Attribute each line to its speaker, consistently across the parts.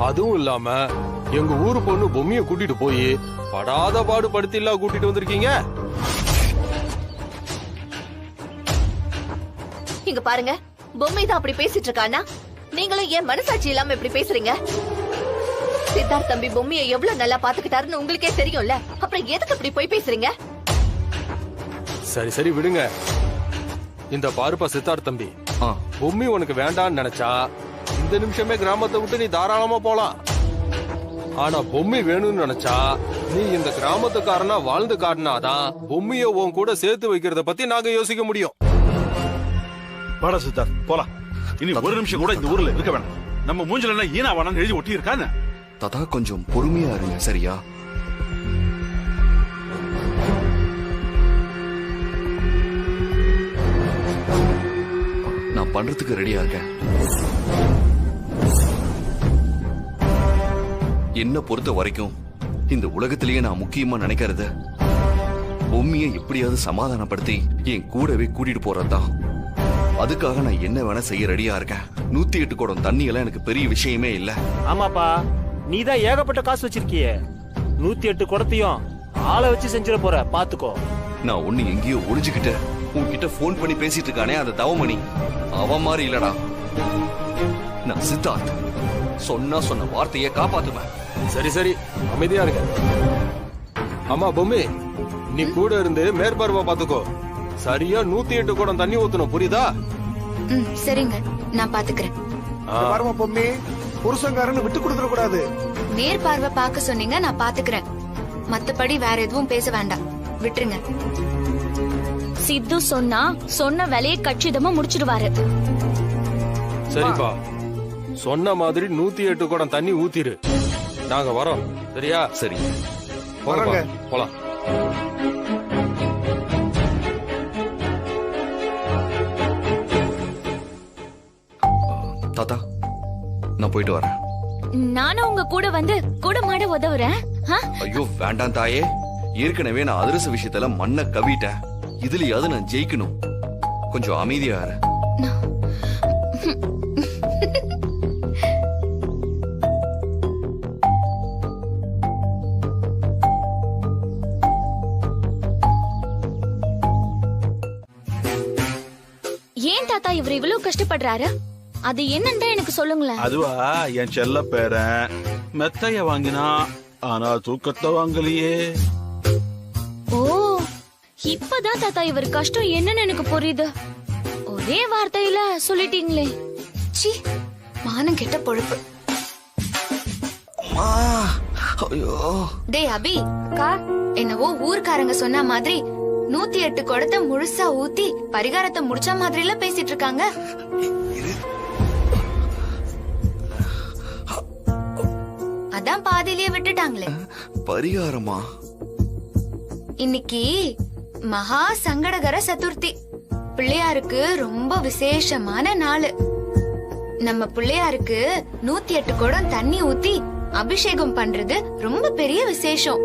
Speaker 1: அதுவும் இல்லாம எங்க ஊரு பொண்ணு பொம்மைய கூட்டிட்டு போய் படாத பாடு படுத்தில்லா கூட்டிட்டு வந்திருக்கீங்க.
Speaker 2: இங்க பாருங்க, பொம்மை தான் அப்படி பேசிட்டு இருக்கானா, நீங்களும் ஏன் மனசாட்சி இல்லாம இப்படி பேசுறீங்க? சித்தார்த் தம்பி பொம்மைய எவ்வளவு நல்லா பாத்துக்கிட்டாருன்னு உங்களுக்கே தெரியும்ல, அப்புறம் எதுக்கு இப்படி போய் பேசுறீங்க?
Speaker 1: சரி சரி விடுங்க. இந்த பாருப்பா சித்தார்த் தம்பி, பொம்மி உனக்கு வேண்டான்னு நினைச்சா இந்த நிமிஷமே கிராமத்தை விட்டு நீ தாராளமா போலாம். ஆனா பொம்மி வேணும்னு நினைச்சா நீ இந்த கிராமத்துக்காரனா வாழ்ந்து காட்டினாதான் பொம்மிய உன் கூட சேர்த்து வைக்கிறத பத்தி நாங்க யோசிக்க முடியும்.
Speaker 3: வாடா சித்தார்த், போலாம். இனி ஒரு நிமிஷம் கூட இந்த ஊர்ல இருக்க வேண்டாம். நம்ம மூஞ்சில என்ன ஈனா வாடான்னு எழுதி ஒட்டி இருக்கான்னு.
Speaker 4: தாத்தா கொஞ்சம் பொறுமையா இருங்க, சரியா? நான் பண்றதுக்கு ரெடியா இருக்கேன். என்ன பொறுத்த வரைக்கும் இந்த உலகத்திலேயே நான் முக்கியமா நினைக்கிறது பொம்மியை எப்படியாவது சமாதானப்படுத்தி என் கூடவே கூட்டிட்டு போறதுதான். அதுக்காக நான் என்ன வேணா செய்ய ரெடியா இருக்கேன். 108 குடம் தண்ணி எல்லாம் எனக்கு பெரிய விஷயமே இல்ல.
Speaker 5: ஆமாப்பா, நீதான் ஏகப்பட்ட காசு வச்சிருக்கிய. 108 குடத்தையும் ஆளை வச்சு செஞ்சிட போற, பாத்துக்கோ.
Speaker 4: நான் ஒண்ணு எங்கேயோ ஒளிஞ்சுக்கிட்டு உன்கிட்ட போன் பண்ணி பேசிட்டு இருக்கானே அந்த தவமணி, அவன் மாதிரி இல்லடா. நான் சித்தார்த், சொன்ன வார்த்தையை காப்பாத்துவேன்.
Speaker 1: சரி சரி அமைதியா இருக்க. அம்மா பொம்மி, நீ கூட இருந்து மேற்பார்வை பாத்துக்கோ. சரியா 108 குடம் தண்ணி ஊத்தணும், புரியுதா?
Speaker 6: சரிங்க, நான் பாத்துக்கிறேன்.
Speaker 7: பாருமா பொம்மி, புருஷங்காரன்னு விட்டு கொடுத்துட கூடாது.
Speaker 6: மேற்பார்வை பார்க்க சொன்னீங்க, நான் பாத்துக்கிறேன். மத்தபடி வேற எதுவும் பேச வேண்டாம், விட்டுருங்க.
Speaker 8: சித்து சொன்ன வேலையை கச்சிதமா முடிச்சிடுவாரு.
Speaker 1: சரிப்பா, சொன்ன மாதிரி 108 குடம் தண்ணி ஊத்திரு. நாங்க வரோம், சரியா?
Speaker 4: சரி,
Speaker 1: போலாம்.
Speaker 4: தாத்தா, நான் போயிட்டு வரேன்.
Speaker 8: நானும் உங்க கூட வந்து கூட மாட உதவுறேன்.
Speaker 4: ஐயோ வேண்டாம் தாயே, ஏற்கனவே நான் அதிரச விஷயத்துல மண்ணை கவிட்டேன். இதுலயாவது நான் ஜெயிக்கணும். கொஞ்சம் அமைதியா இரு.
Speaker 8: ஏன் தாத்தா இவர் இவ்வளவு கஷ்டப்படுறாரு? அது என்னன்னு எனக்கு சொல்லுங்களேன்.
Speaker 3: அதுவா, என் செல்ல பேரன் மெத்தைய வாங்கினா ஆனா தூக்கத்தை வாங்கலையே.
Speaker 8: ஓ, இப்பதான் தாத்தா இவர் கஷ்டம் என்னன்னு எனக்கு புரியுது. ஒரே வார்த்தையில சொல்லிட்டீங்களே.
Speaker 6: சி, மானம் கெட்ட பொழப்பு. டேய் அபி, என்னவோ ஊர்க்காரங்க சொன்ன மாதிரி 108 குடத்தை முழுசா ஊத்தி பரிகாரத்தை முடிச்ச மாதிரி எல்லாம் பேசிட்டு இருக்காங்க. அதான் பாதியிலேயே விட்டுட்டாங்களே.
Speaker 4: பரிகாரமா?
Speaker 6: இன்னைக்கு மகா சங்கடகர சதுர்த்தி, பிள்ளையாருக்கு ரொம்ப விசேஷமான நாள். நம்ம பிள்ளையாருக்கு 108 குடம் தண்ணி ஊத்தி அபிஷேகம் பண்றது ரொம்ப பெரிய விசேஷம்.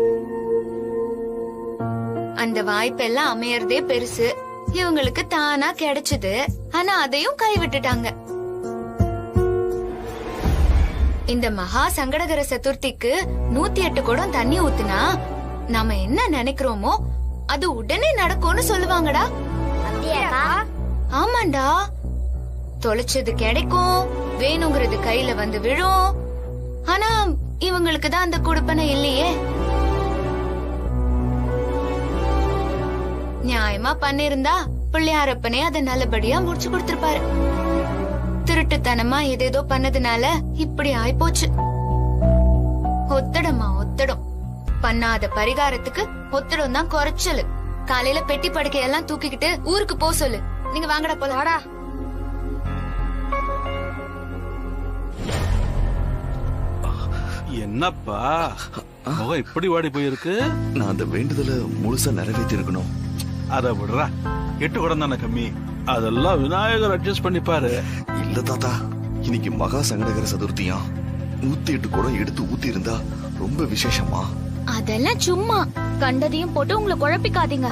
Speaker 6: அந்த வாய்ப்பெல்லாம் அமையறதே பெருசு. இவங்களுக்கு தானா கிடைச்சது, ஆனா அதையும் கைவிட்டுட்டாங்க. இந்த மகா சங்கடகர சதுர்த்திக்கு 108 குடம் தண்ணி ஊத்துனா நாம என்ன நினைக்கிறோமோ அது உடனே நடக்கும்னு சொல்லுவாங்கடா. ஆமாண்டா, தொலைச்சது கிடைக்கும், வேணுங்கிறது கையில வந்து விழும். ஆனா இவங்களுக்கு தான் அந்த கொடுப்பனை இல்லையே. நியாயமா பண்ணிருந்தா பிள்ளையாரப்பனே அதை நல்லபடியா முடிச்சு கொடுத்திருப்பாரு. திருட்டுத்தனமா ஏதேதோ பண்ணதுனால இப்படி ஆயிப்போச்சு. ஒத்தடமா ஒத்தடம், பண்ணாத பரிகாரத்துக்கு ஒத்தடம் தான் குறைச்சலு. காலையில பெட்டி படுக்கையெல்லாம் தூக்கிக்கிட்டு ஊருக்கு போ சொல்லு. நீங்க வாங்கடா போல. வாடா.
Speaker 3: என்னப்பா முகம் இப்படி வாடி போயிருக்கு?
Speaker 4: நான் அந்த வேண்டுதலை முழுசா நிறைவேற்றி இருக்கணும்.
Speaker 3: அத விடுறா, 8 குடம் தானே கம்மி, அதெல்லாம் விநாயகர் அட்ஜஸ்ட் பண்ணிப்பாரு.
Speaker 4: இல்ல தாத்தா, இன்னைக்கு மகா சங்கடகர சதுர்த்தியா, 108 குடம் எடுத்து ஊத்தி இருந்தா ரொம்ப விசேஷமா.
Speaker 8: அதெல்லாம் சும்மா கண்டதையும் போட்டு உங்களை குழப்பிக்காதீங்க.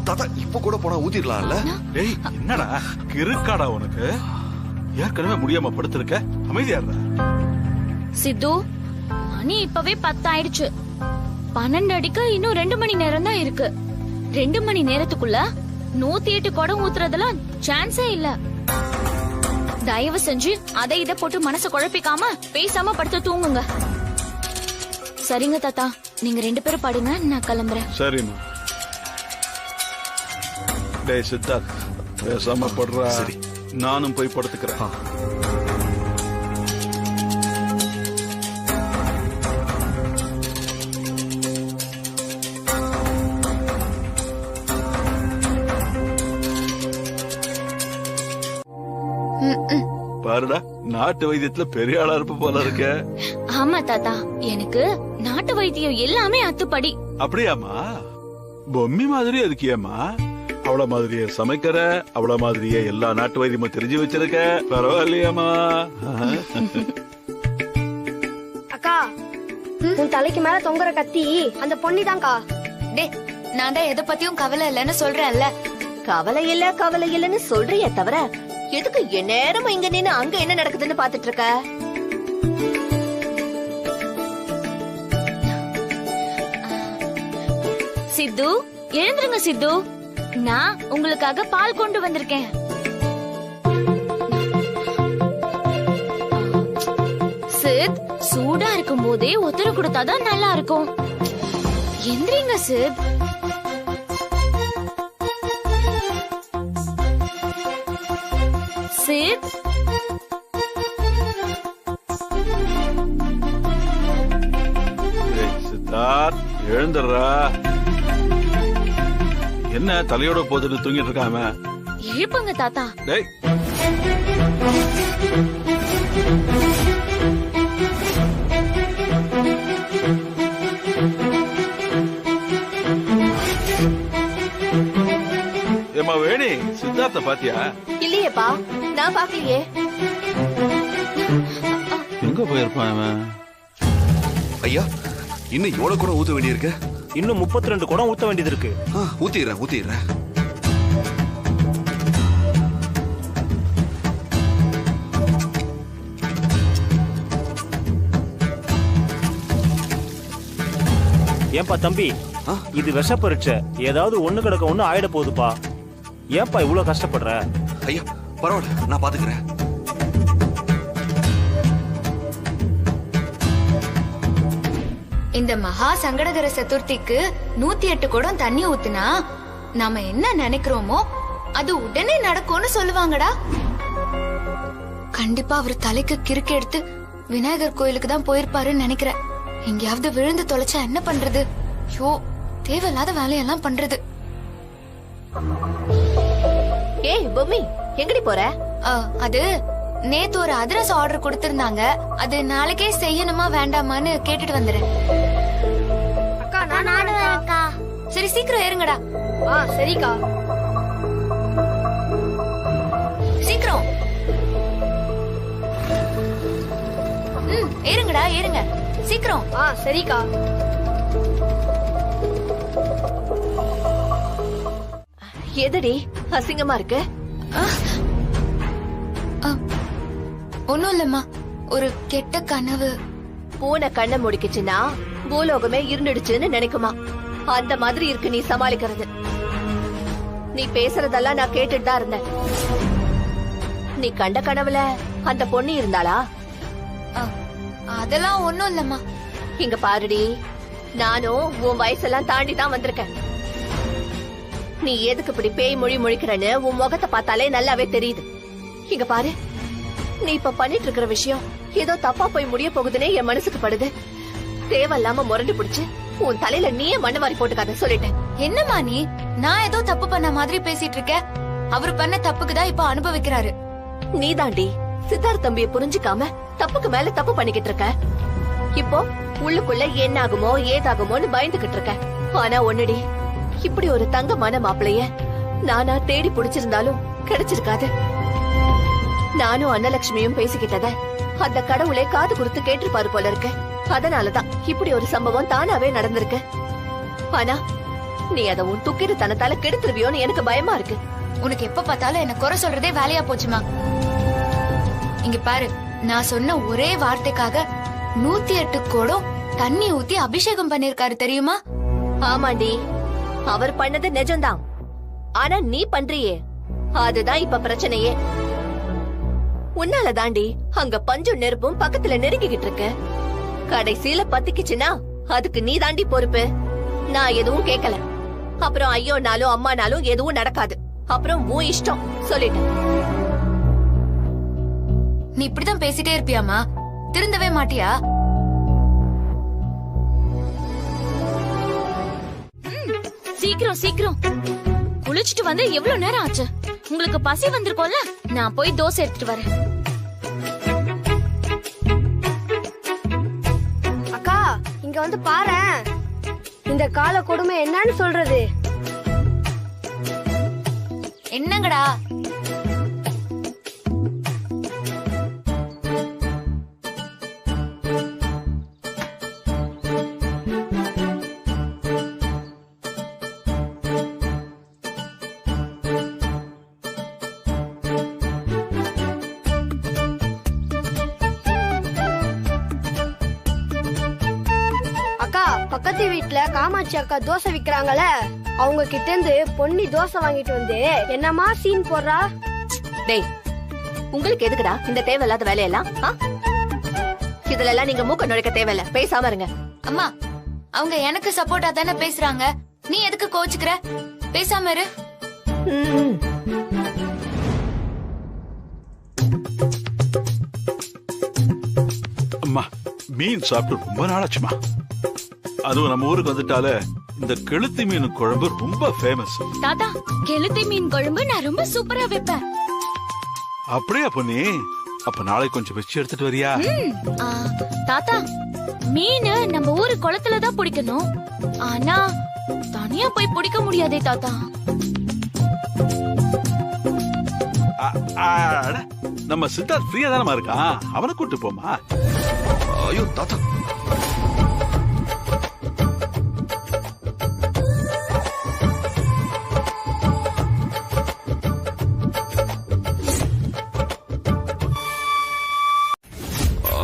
Speaker 4: தாத்தா இப்ப கூட போனா ஊத்திடலாம்ல?
Speaker 3: டேய் என்னடா கிறுக்காடா உனக்கு? ஏற்கனவே முடியாம படுத்திருக்க, அமைதியா இருடா.
Speaker 8: சித்து மணி இப்பவே 10 ஆயிடுச்சு. 12 அடிக்க இன்னும் 2 மணி நேரம் தான் இருக்கு. 2 மணி நேரத்துக்குள்ள 108 குடம் ஊத்துறதெல்லாம் சான்ஸே இல்ல. தயவு செஞ்சு அதை இதை போட்டு மனச குழப்பிக்காம பேசாம படுத்து தூங்குங்க. சரிங்க தாத்தா, நீங்க 2 பேரும் பாடுங்க, நான் கிளம்புறேன்.
Speaker 3: சரிம்மா. டேய் சித்தார்த், பேசாம படுறா.
Speaker 4: சரி.
Speaker 3: நானும் போய் படுத்துக்கிறேன். பாருடா, நாட்டு வைத்தியத்துல பெரிய ஆளா இருப்ப போல இருக்க.
Speaker 8: ஆமா தாத்தா, எனக்கு நாட்டு வைத்தியம் எல்லாமே அத்துப்படி.
Speaker 3: அப்படியாமா? பொம்மி மாதிரி அதுக்கு ஏமா அவள மாதிரியே சமைக்கிற, அவள மாதிரியே எல்லா நாட்டு வைத்தியமும் தெரிஞ்சு வச்சிருக்க. பரவாயில்லையாமா?
Speaker 9: அக்கா, உன் தலைக்கு மேல தொங்குற கத்தி அந்த பொன்னிதான்க்கா.
Speaker 6: டே, நான் தான் எதை பத்தியும் கவலை இல்லைன்னு சொல்றேன்ல.
Speaker 2: கவலை இல்லன்னு சொல்றியே தவிர எதுக்கு எந்நேரமும் இங்க நின்னு அங்க என்ன நடக்குதுன்னு பாத்துட்டு இருக்க?
Speaker 8: சித்து, எழுந்துருங்க சித்து. நான் உங்களுக்காக பால் கொண்டு வந்திருக்கேன். சித், சூடா இருக்கும் போதே ஒத்தர கொடுத்தாதான் நல்லா இருக்கும். எந்திரிங்க சித். சித்,
Speaker 3: சித்தார்த், எழுந்துடுறா. என்ன தலையோட போதுன்னு தூங்கிட்டு இருக்காம?
Speaker 8: எழுப்புங்க தாத்தா.
Speaker 3: டேய், ஏமா வேணி, சித்தார்த்த பாத்தியா?
Speaker 2: இல்லையேப்பா, நான் பாக்கலையே.
Speaker 3: எங்க போயிருப்பான் அவன்?
Speaker 4: ஐயா, இன்னும் எவ்வளவு கூட ஊத்த வேண்டியிருக்கு?
Speaker 5: இன்னும் 32 குடம் ஊத்த வேண்டியது இருக்கு.
Speaker 4: ஊத்திடுறேன்.
Speaker 5: ஏன்பா தம்பி, இது விஷ பரீட்சை. ஏதாவது ஒண்ணு கிடக்க ஒண்ணு ஆயிட போகுதுப்பா. ஏன்பா இவ்வளவு கஷ்டப்படுற?
Speaker 4: ஐயா பரவாயில்ல, நான் பாத்துக்கிறேன்.
Speaker 6: இந்த மகா சங்கடகர சதுர்த்திக்கு 108 குடம் தண்ணி ஊத்துனா நாம என்ன நினைக்கிறோமோ அது உடனே நடக்கும்னு சொல்லுவாங்கடா. கண்டிப்பா அவர் தலைக்கு கிறுக்கு எடுத்து விநாயகர் கோயிலுக்கு தான் போயிருப்பாருன்னு நினைக்கிறேன். எங்கேயாவது விழுந்து தொலைச்சா என்ன பண்றது? ஐயோ, தேவையில்லாத வேலையெல்லாம் பண்றது.
Speaker 2: ஏய் பொம்மி, எங்கடி போற?
Speaker 6: அது நேத்து ஒரு அதிரசம் ஆர்டர் கொடுத்திருந்தாங்க. அது நாளைக்கே செய்யணுமா வேண்டாமான்னு கேட்டுட்டு வந்துறேன்.
Speaker 9: அக்கா, நானும் அக்கா.
Speaker 6: சரி, சீக்கிரம் ஏறுங்கடா.
Speaker 9: சரிக்கா.
Speaker 6: சீக்கிரம் ஏறுங்கடா, ஏறுங்க சீக்கிரம்.
Speaker 9: சரிக்கா.
Speaker 2: எதடி அசிங்கமா இருக்கு?
Speaker 6: ஒண்ணும் இல்லம்மா, ஒரு கெட்ட கனவு.
Speaker 2: பூனை கண்ணை முடிக்குச்சுன்னா பூலோகமே இருந்துடுச்சுன்னு நினைக்குமா? அந்த மாதிரி இருக்கு நீ சமாளிக்கிறது. நீ பேசுறதெல்லாம் நான் கேட்டுட்டு தான் இருந்தேன். நீ கண்ட கனவுல அந்த பொண்ணு இருந்தாளா?
Speaker 6: அதெல்லாம் ஒண்ணும் இல்லம்மா.
Speaker 2: இங்க பாருடி, நானும் உன் வயசெல்லாம் தாண்டி தான் வந்திருக்கேன். நீ எதுக்கு இப்படி பேய் மொழி முழிக்கிறன்னு உன் முகத்தை பார்த்தாலே நல்லாவே தெரியுது. இங்க பாரு, நீ இப்ப பண்ணிட்டு இருக்கிற விஷயம் ஏதோ தப்பா போய் முடிய போகுதுன்னே என் மனசுக்கு படுது. தேவையில்லாம முரண்டு பிடிச்சு உன் தலையில நீயே மண்ணு மாதிரி போட்டுக்காத சொல்லிட்டேன்.
Speaker 6: என்னம்மா நீ? நான் ஏதோ தப்பு பண்ண மாதிரி பேசிட்டு இருக்கேன். அவர் பண்ண தப்புக்கு தான் இப்ப அனுபவிக்கிறாரு.
Speaker 2: நீ தாண்டி சித்தார்த் தம்பியை புரிஞ்சுக்காம தப்புக்கு மேல தப்பு பண்ணிக்கிட்டு இருக்க. இப்போ உள்ளுக்குள்ள என்ன ஆகுமோ ஏதாகுமோன்னு பயந்துகிட்டு இருக்க. ஆனா ஒண்ணுடி, இப்படி ஒரு தங்கமான மாப்பிளைய நானா தேடி புடிச்சிருந்தாலும் கிடைச்சிருக்காது. நானும் அன்னலட்சுமியும் பேசிக்கிட்டத அந்த கடவுளே காது கொடுத்து கேட்டிருப்பாரு போல இருக்கு. அதனாலதான் இப்படி ஒரு சம்பவம் தானாவே நடந்திருக்கு. ஆனா நீ அதை உன் துக்கிற தனத்தால கெடுத்துருவியோன்னு எனக்கு பயமா இருக்கு.
Speaker 6: உனக்கு எப்ப பார்த்தாலும் என்ன குறை சொல்றதே வேலையா போச்சுமா. இங்க பாரு, நான் சொன்ன ஒரே வார்த்தைக்காக 108 குடம் தண்ணி ஊத்தி அபிஷேகம் பண்ணிருக்காரு தெரியுமா?
Speaker 2: ஆமாண்டி, அவர் பண்ணது நிஜம்தான். ஆனா நீ பண்றியே, அதுதான் இப்ப பிரச்சனையே. உன்னால தாண்டி அங்க பஞ்சும் நெருப்பும் பக்கத்துல நெருங்கிக்கிட்டு இருக்கு. கடைசியில பத்திக்குச்சுன்னா அதுக்கு நீ தாண்டி பொறுப்பு. நான் எதுவும் கேட்கல. அப்புறம் ஐயோனாலும் அம்மானாலும் எதுவும் நடக்காது. அப்புறம் உன் இஷ்டம் சொல்லிட்டேன்.
Speaker 6: நீ இப்படிதான் பேசிட்டே இருப்பியாமா? திருந்தவே மாட்டியா?
Speaker 8: சீக்கிரம் சீக்கிரம் குளிச்சுட்டு வந்து எவ்வளவு நேரம் ஆச்சு? உங்களுக்கு பசி வந்திருக்கோம்ல, நான் போய் தோசை எடுத்துட்டு வரேன்.
Speaker 9: அக்கா இங்க வந்து பாரேன், இந்த கால கொடுமை என்னன்னு சொல்றது.
Speaker 6: என்னங்கடா?
Speaker 9: அக்கா பக்கத்து வீட்டுல காமாட்சி அக்கா தோசை விக்கிறாங்கல்ல, அவங்க கிட்ட இருந்து பொன்னி தோசை வாங்கிட்டு வந்து என்னமா சீன் போடுறா.
Speaker 2: டேய், உங்களுக்கு எதுக்குடா இந்த தேவையில்லாத வேலையெல்லாம்? இதுல எல்லாம் நீங்க மூக்க நுழைக்க தேவையில்ல. பேசாம இருங்க.
Speaker 6: அம்மா, அவங்க எனக்கு சப்போர்ட்டா தானே பேசுறாங்க. நீ எதுக்கு கோச்சுக்கிற? பேசாம இரு.
Speaker 3: அம்மா, மீன் சாப்பிட்டு ரொம்ப நாளாச்சுமா. அதுவும் நம்ம ஊருக்கு வந்துட்டாலே இந்த கெளுத்தி மீன் குழம்பு ரொம்ப ஃபேமஸ்.
Speaker 8: தாத்தா, கெளுத்தி மீன் குழம்பு நான் ரொம்ப சூப்பரா வைப்பேன்.
Speaker 3: அப்படியா பொன்னி? அப்ப நாளைக்கு கொஞ்சம் வச்சு எடுத்துட்டு வரியா?
Speaker 8: தாத்தா, மீன் நம்ம ஊரு குளத்துல தான் பிடிக்கணும். ஆனா தனியா போய் பிடிக்க முடியாதே தாத்தா.
Speaker 3: நம்ம சித்தார்த் ஃப்ரீயா தானமா இருக்கான், அவனை கூட்டு போமா.
Speaker 4: ஐயோ தாத்தா,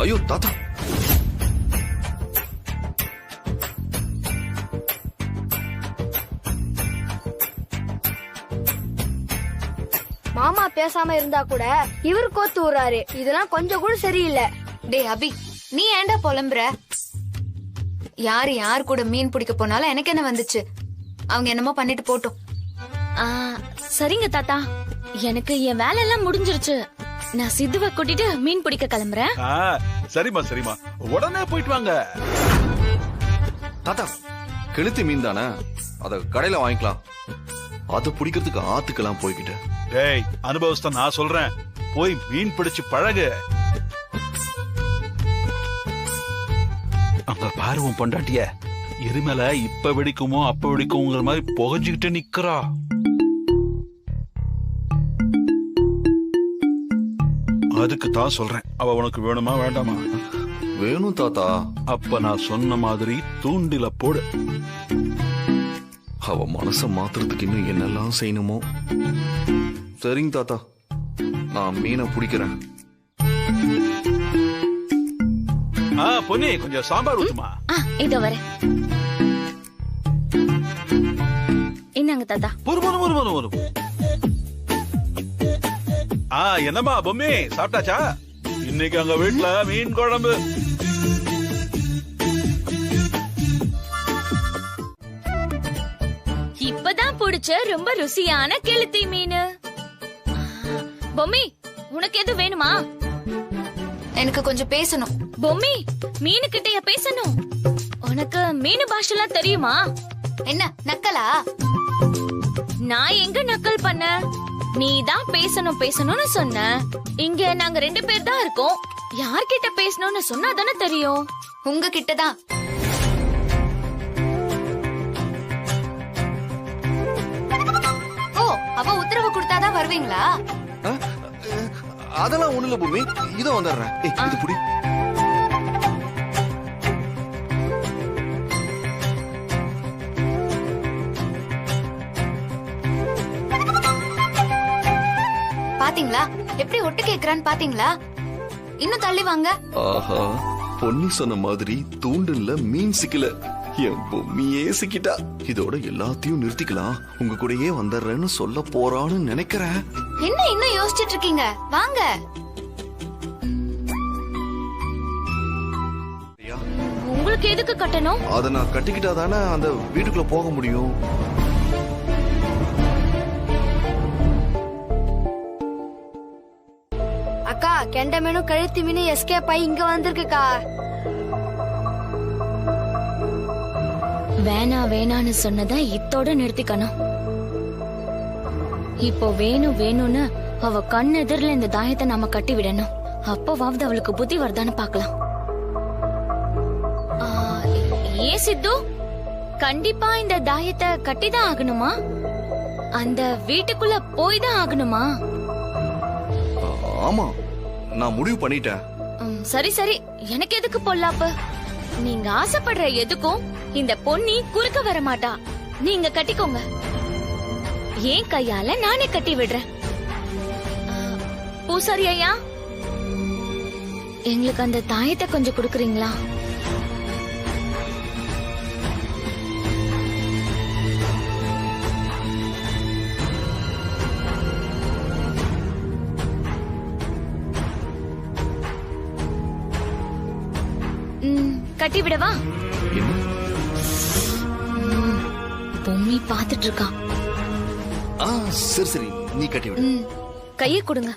Speaker 4: ஐயோ தாத்தா,
Speaker 9: மாமா பேசாம இருந்தா கூட இவர் கோத்து விடுறாரு. இதெல்லாம் கொஞ்சம் கூட சரியில்லை.
Speaker 6: டே அபி, நீ ஏன்டா புலம்புற? யார் கூட மீன் பிடிக்க போனாலும் எனக்கு என்ன வந்துச்சு? அவங்க என்னமோ பண்ணிட்டு போட்டோம்.
Speaker 8: சரிங்க தாத்தா, எனக்கு என் வேலை எல்லாம் முடிஞ்சிருச்சு. நான் சித்துவை கூட்டிட்டு மீன் பிடிக்க கிளம்புறேன்.
Speaker 3: சரிமா சரிமா, உடனே போயிட்டு வாங்க.
Speaker 4: தாத்தா, கெளுத்தி மீன் தானே, அத கடையில வாங்கிக்கலாம். அது பிடிக்கிறதுக்கு ஆத்துக்கெல்லாம் போய்கிட்டு.
Speaker 3: டேய், அனுபவஸ்தான் நான் சொல்றேன், போய் மீன் பிடிச்சு பழகு. அங்க பாரு உன் பொண்டாட்டிய, எரிமலை இப்ப வெடிக்குமோ அப்ப வெடிக்குங்கிற மாதிரி புகஞ்சுக்கிட்டு நிக்கிறா. அதுக்கு தான் சொல்றேன், அவ உனக்கு வேணுமா வேண்டாமா?
Speaker 4: வேணும் தாத்தா.
Speaker 3: அப்ப நான் சொன்ன மாதிரி தூண்டில போடு.
Speaker 4: அவ மனச மாத்துறதுக்கு இன்னும் என்னெல்லாம் செய்யணுமோ. சரிங்க தாத்தா, நான் மீனை பிடிக்கிறேன்.
Speaker 3: பொன்னி, கொஞ்சம் சாம்பார் ஊத்துமா.
Speaker 8: இதோ வரேன். என்னங்க தாத்தா?
Speaker 3: என்னம்மா பொம்மி, சாப்பிட்டாச்சா? இன்னைக்கு அங்க வீட்டுல மீன் குழம்பு.
Speaker 8: இப்பதான் பிடிச்ச ரொம்ப ருசியான கெளுத்தி மீன். பொம்மி, உனக்கு எது வேணுமா?
Speaker 6: எனக்கு கொஞ்சம் பேசணும்.
Speaker 8: பொம்மி, மீனு கிட்டயா பேசணும்? உனக்கு மீனு பாஷெல்லாம் தெரியுமா?
Speaker 6: என்ன நக்கலா?
Speaker 8: நான் எங்க நக்கல் பண்ண? நீ தான் பேசணும் பேசணும்னு சொன்ன. இங்க நாங்க 2 பேர் தான் இருக்கோம். யார்கிட்ட பேசணும்னு சொன்னா தானே தெரியும்.
Speaker 6: உங்க கிட்டதான். ஓ, அவ உத்தரவு கொடுத்தாதான் வருவீங்களா?
Speaker 4: அதெல்லாம் ஒண்ணு இல்ல பூமி, இதோ வந்துடுறேன். இது புடி.
Speaker 6: பாத்தீங்களா எப்படி ஒட்டு கேக்குறான்னு பாத்தீங்களா? இன்னும் தள்ளி வாங்க.
Speaker 4: ஆஹா, பொன்னி சொன்ன மாதிரி தூண்டில்ல மீன் சிக்கல, என் பொம்மியே சிக்கிட்டா. இதோட எல்லாத்தையும் நிறுத்திக்கலாம், உங்க கூடயே வந்துடுறேன்னு சொல்ல போறான்னு நினைக்கிறேன்.
Speaker 6: என்ன இன்னும் யோசிச்சுட்டு இருக்கீங்க? வாங்க.
Speaker 8: உங்களுக்கு எதுக்கு கட்டணும்?
Speaker 4: அத நான் கட்டிக்கிட்டா தானே அந்த வீட்டுக்குள்ள போக முடியும்.
Speaker 9: அக்கா கெண்ட மீனும் கழுத்து மீனும் எஸ்கேப் ஆகி இங்க வந்திருக்குக்கா.
Speaker 8: வேணான்னு சொன்னத இத்தோட நிறுத்திக்கணும். இப்போ வேணும்னு அவ கண் எதிரில இந்த தாயத்தை நாம கட்டி விடணும். அப்பவாவது அவளுக்கு புத்தி வருதான்னு பாக்கலாம். ஏன் சித்து, கண்டிப்பா இந்த தாயத்தை கட்டிதான் ஆகணுமா? அந்த வீட்டுக்குள்ள போய் தான் ஆகணுமா?
Speaker 4: ஆமா, நான் முடிவு பண்ணிட்டேன்.
Speaker 8: சரி, எனக்கு எதுக்கு பொல்லாப்பு? நீங்க ஆசைப்படுற எதுக்கும் இந்த பொன்னி குறுக்க வர மாட்டா. நீங்க கட்டிக்கோங்க. ஏன் கையால நானே கட்டி விடுறேன். பூசாரி ஐயா, எங்களுக்கு அந்த தாயத்தை கொஞ்சம் கொடுக்கறீங்களா? கட்டி விடவா? பொம்மி பாத்துட்டு இருக்கா.
Speaker 4: சரி நீ கட்டி விடு.
Speaker 8: கையை கொடுங்க.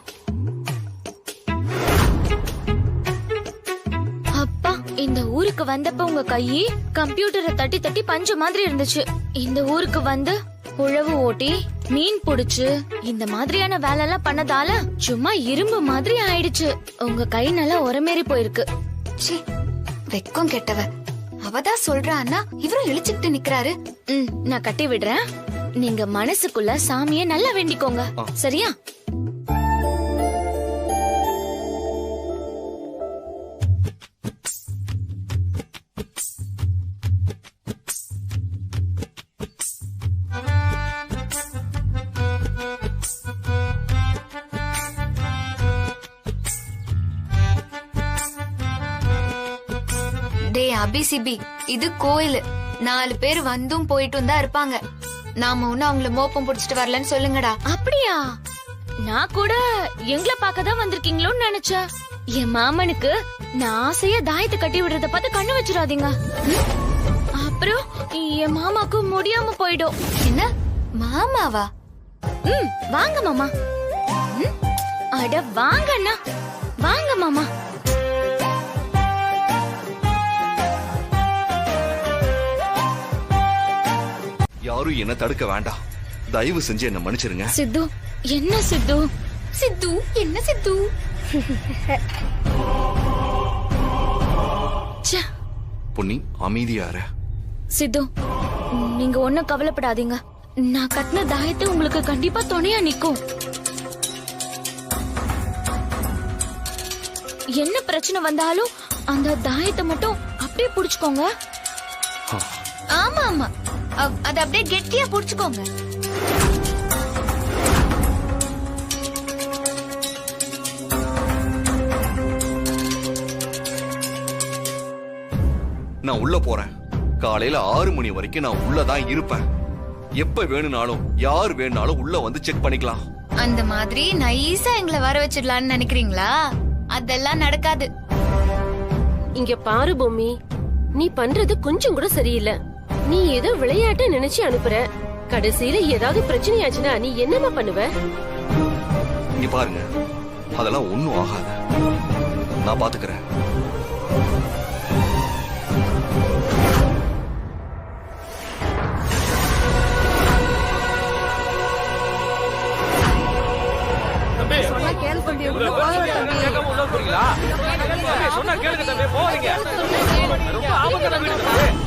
Speaker 8: அப்பா, இந்த ஊருக்கு வந்தப்ப உங்க கையை கம்ப்யூட்டரை தட்டி தட்டி பஞ்சு மாதிரி இருந்துச்சு. இந்த ஊருக்கு வந்து உழவு ஓட்டி மீன் புடிச்சு இந்த மாதிரியான வேலை எல்லாம் பண்ணதால சும்மா இரும்பு மாதிரி ஆயிடுச்சு. உங்க கை நல்லா உரமேறி போயிருக்கு.
Speaker 6: வெக்கம் கெட்டவ. அவதான் சொல்றான்னா இவரும் இழிச்சுக்கிட்டு நிக்கிறாரு.
Speaker 8: நான் கட்டி விடுறேன். நீங்க மனசுக்குள்ள சாமிய நல்லா வேண்டிக்கோங்க, சரியா?
Speaker 6: அபிசிபி, இது கோயில். 4 பேர் வந்தும் போயிட்டும் தான் இருப்பாங்க. நாம ஒண்ணு அவங்கள மோப்பம் புடிச்சிட்டு வரலன்னு சொல்லுங்கடா.
Speaker 8: அப்படியா? நான் கூட எங்களை பார்க்கதான் வந்திருக்கீங்களோன்னு நினைச்சேன். என் மாமனுக்கு நான் ஆசையா தாயத்தை கட்டி விடுறத பார்த்து கண்ணு வச்சிடாதீங்க. அப்புறம் என் மாமாக்கு முடியாம போயிடும்.
Speaker 6: என்ன மாமாவா?
Speaker 8: வாங்க மாமா. அட வாங்க அண்ணா, வாங்க மாமா.
Speaker 4: யாரும் என்ன தடுக்க வேண்டாம். தயவு செஞ்சு என்ன மன்னிச்சிருங்க.
Speaker 8: சித்து, என்ன சித்து?
Speaker 6: சித்து, என்ன சித்து?
Speaker 4: பொன்னி, அமைதியார.
Speaker 8: சித்து, நீங்க ஒண்ணும் கவலைப்படாதீங்க. நான் கட்டின தாயத்தை உங்களுக்கு கண்டிப்பா துணையா நிக்கும். என்ன பிரச்சனை வந்தாலும் அந்த தாயத்தை மட்டும் அப்படியே புடிச்சுக்கோங்க.
Speaker 6: ஆமா ஆமா, அத அப்படியே கெட்டியா புடிச்சுக்கோங்க.
Speaker 4: நான் உள்ள போறேன். காலையில 6 மணி வரைக்கும் நான் உள்ளதான் இருப்பேன். எப்ப வேணும்னாலும் யார் வேணும்னாலும் உள்ள வந்து செக் பண்ணிக்கலாம்.
Speaker 6: அந்த மாதிரி நைஸா எங்களை வர வச்சிடலான்னு நினைக்கிறீங்களா? அதெல்லாம் நடக்காது.
Speaker 10: இங்க பாரு பொம்மி, நீ பண்றது கொஞ்சம் கூட சரியில்லை. நீ ஏதோ விளையாட்ட நினைச்சு அனுப்புற. கடைசியில ஏதாவது பிரச்சனையாச்சுன்னா நீ என்னமா பண்ணுவ?
Speaker 4: நீ பாருங்க, அதெல்லாம் ஒண்ணும் ஆகாது. நான் பாத்துக்கிறேன்.
Speaker 1: சொன்னா கேளுங்க தம்பி, போறீங்க. ரொம்ப ஆபத்தான வீடு.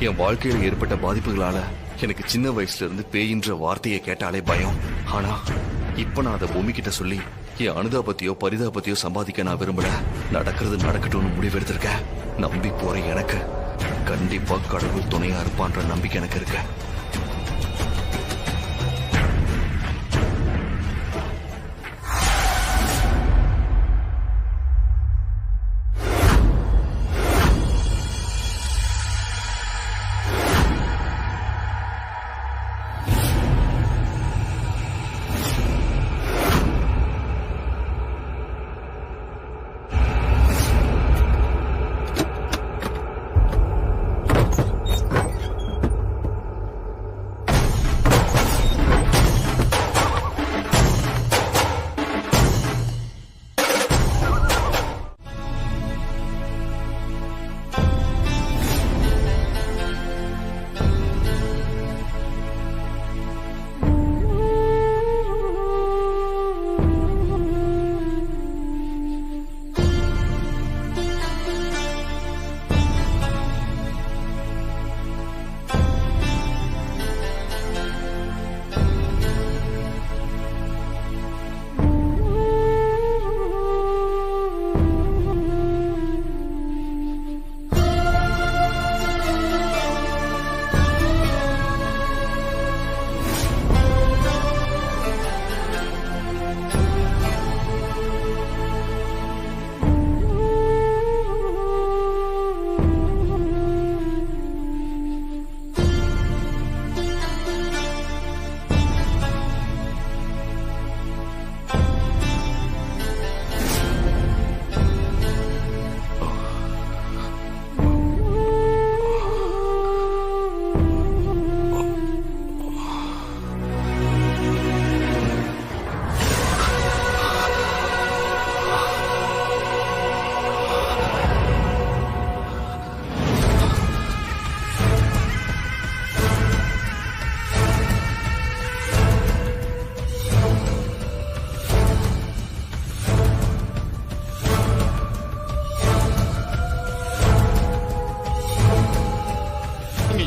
Speaker 4: என் வாழ்க்கையில ஏற்பட்ட பாதிப்புகளால எனக்கு சின்ன வயசுல இருந்து பேயின்ற வார்த்தையை கேட்டாலே பயம். ஆனா இப்ப நான் அதை பூமி கிட்ட சொல்லி என் அனுதாபத்தையோ பரிதாபத்தையோ சம்பாதிக்க நான் விரும்பல. நடக்கிறது நடக்கட்டும்னு முடிவெடுத்திருக்கேன். நம்பி போற எனக்கு கண்டிப்பா கடவுள் துணையா இருப்பான்ற நம்பிக்கை எனக்கு இருக்கு.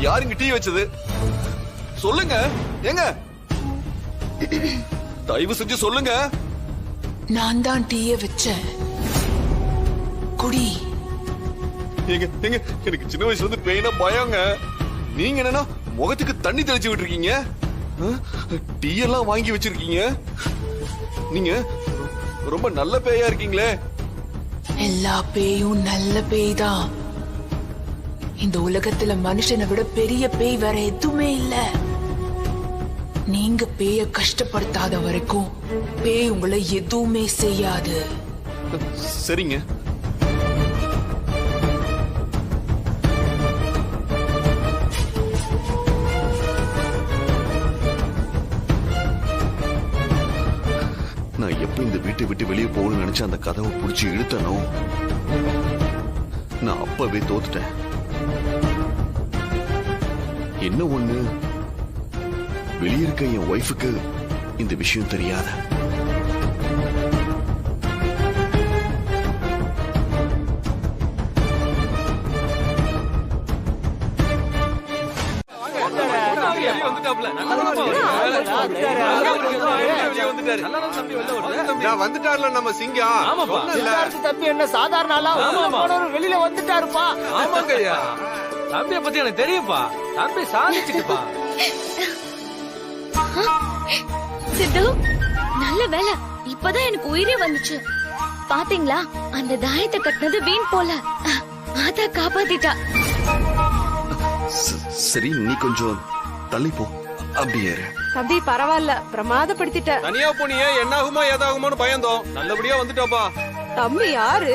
Speaker 4: யாருங்க டீ வச்சது சொல்லுங்க. எங்க தயவு செஞ்சு சொல்லுங்க.
Speaker 11: நான் தான் டீய வச்சேன். குடி.
Speaker 4: எங்க எங்க எனக்கு சின்ன வயசுல இருந்து பெயினா பயங்க. நீங்க என்னன்னா முகத்துக்கு தண்ணி தெளிச்சு விட்டுருக்கீங்க. டீ எல்லாம் வாங்கி வச்சிருக்கீங்க. நீங்க ரொம்ப நல்ல பேயா இருக்கீங்களே.
Speaker 11: எல்லா பேயும் நல்ல பேய் தான். இந்த உலகத்துல மனுஷனை விட பெரிய பேய் வேற எதுவுமே இல்ல. நீங்க பேய கஷ்டப்படுத்தாத வரைக்கும் பேய் உங்களை எதுவுமே செய்யாது.
Speaker 4: சரிங்க. நான் எப்ப இந்த வீட்டை விட்டு வெளியே போகணும்னு நினைச்சு அந்த கதவை புடிச்சு இழுத்தனோ நான் அப்பவே தோத்துட்டேன். என்ன ஒண்ணு, வெளியே இருக்க என் ஒய்ஃபுக்கு இந்த விஷயம் தெரியாத.
Speaker 1: வந்துட்டார்ல நம்ம சிங்கம்.
Speaker 5: தம்பி என்ன சாதாரண ஆளா? வெளியில வந்துட்டாருப்பா.
Speaker 1: ஆமாங்க ஐயா, தம்பியை பத்தி எனக்கு தெரியும்பா. தம்பி சாதிச்சுட்டுப்பா.
Speaker 8: சித்து, நல்ல வேலை, இப்பதான் எனக்கு உயிரே வந்துச்சு. பாத்தீங்களா, அந்த தாயத்தை கட்டினது வீண் போல. அத காப்பாத்திட்டா.
Speaker 4: சரி, நீ கொஞ்சம் தள்ளி போ. அப்படியே
Speaker 10: தம்பி பரவாயில்ல, பிரமாதப்படுத்திட்ட.
Speaker 1: தனியா போனியே, என்னாகுமோ ஏதாகுமோன்னு பயந்தோம். நல்லபடியா வந்துட்டாப்பா.
Speaker 10: தம்பி யாரு?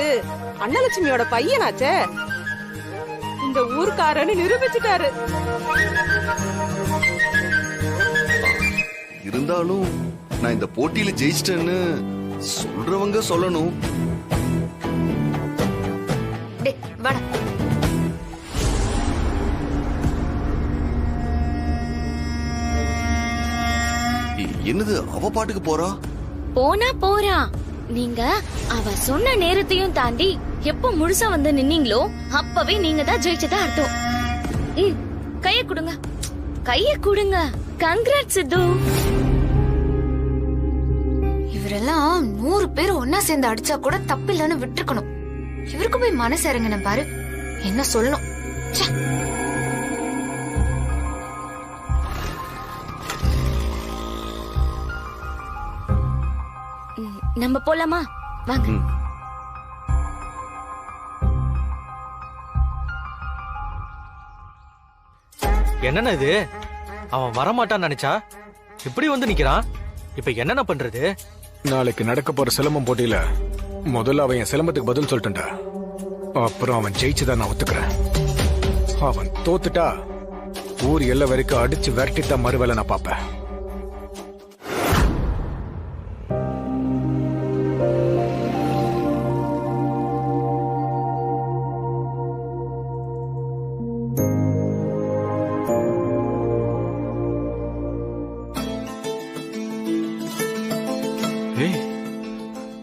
Speaker 10: அன்னலட்சுமியோட பையனாச்சே. இந்த ஊர்க்காரன்னு நிரூபிச்சுட்டாரு.
Speaker 4: இருந்தாலும் நான் இந்த போட்டியில ஜெயிச்சிட்டேன்னு சொல்றவங்க சொல்லணும். என்னது, அவ பாட்டுக்கு போறா?
Speaker 8: போறா. நீங்க அவ சொன்ன நேரத்தையும் தாண்டி எப்ப முழுசா வந்து நின்னீங்களோ அப்பவே நீங்க தான் ஜெயிச்சதா அர்த்தம். கைய கொடுங்க, கைய கொடுங்க. கங்க்ராட் சித்து.
Speaker 6: இவரெல்லாம் 100 பேர் ஒன்னா சேர்ந்து அடிச்சா கூட தப்பில்லன்னு விட்டுருக்கணும். இவருக்கு போய் மனசு இறங்கின பாரு, என்ன சொல்லணும். ச்சே.
Speaker 8: நம்ம போலாமா? வாங்க.
Speaker 12: என்னண்ணா இது? அவன் வரமாட்டான்னு நினைச்சா இப்படி வந்து நிக்கிறான். இப்ப என்னென்ன பண்றது?
Speaker 13: நாளைக்கு நடக்க போற சிலம்பம் போட்டியில முதல்ல அவன் என் சிலம்பத்துக்கு பதில் சொல்லிட்டா, அப்புறம் அவன் ஜெயிச்சுதான் நான் ஒத்துக்கிறேன். அவன் தோத்துட்டா ஊர் எல்லை வரைக்கும் அடிச்சு விரட்டித்தான் மறுவேளை நான் பாப்பேன்.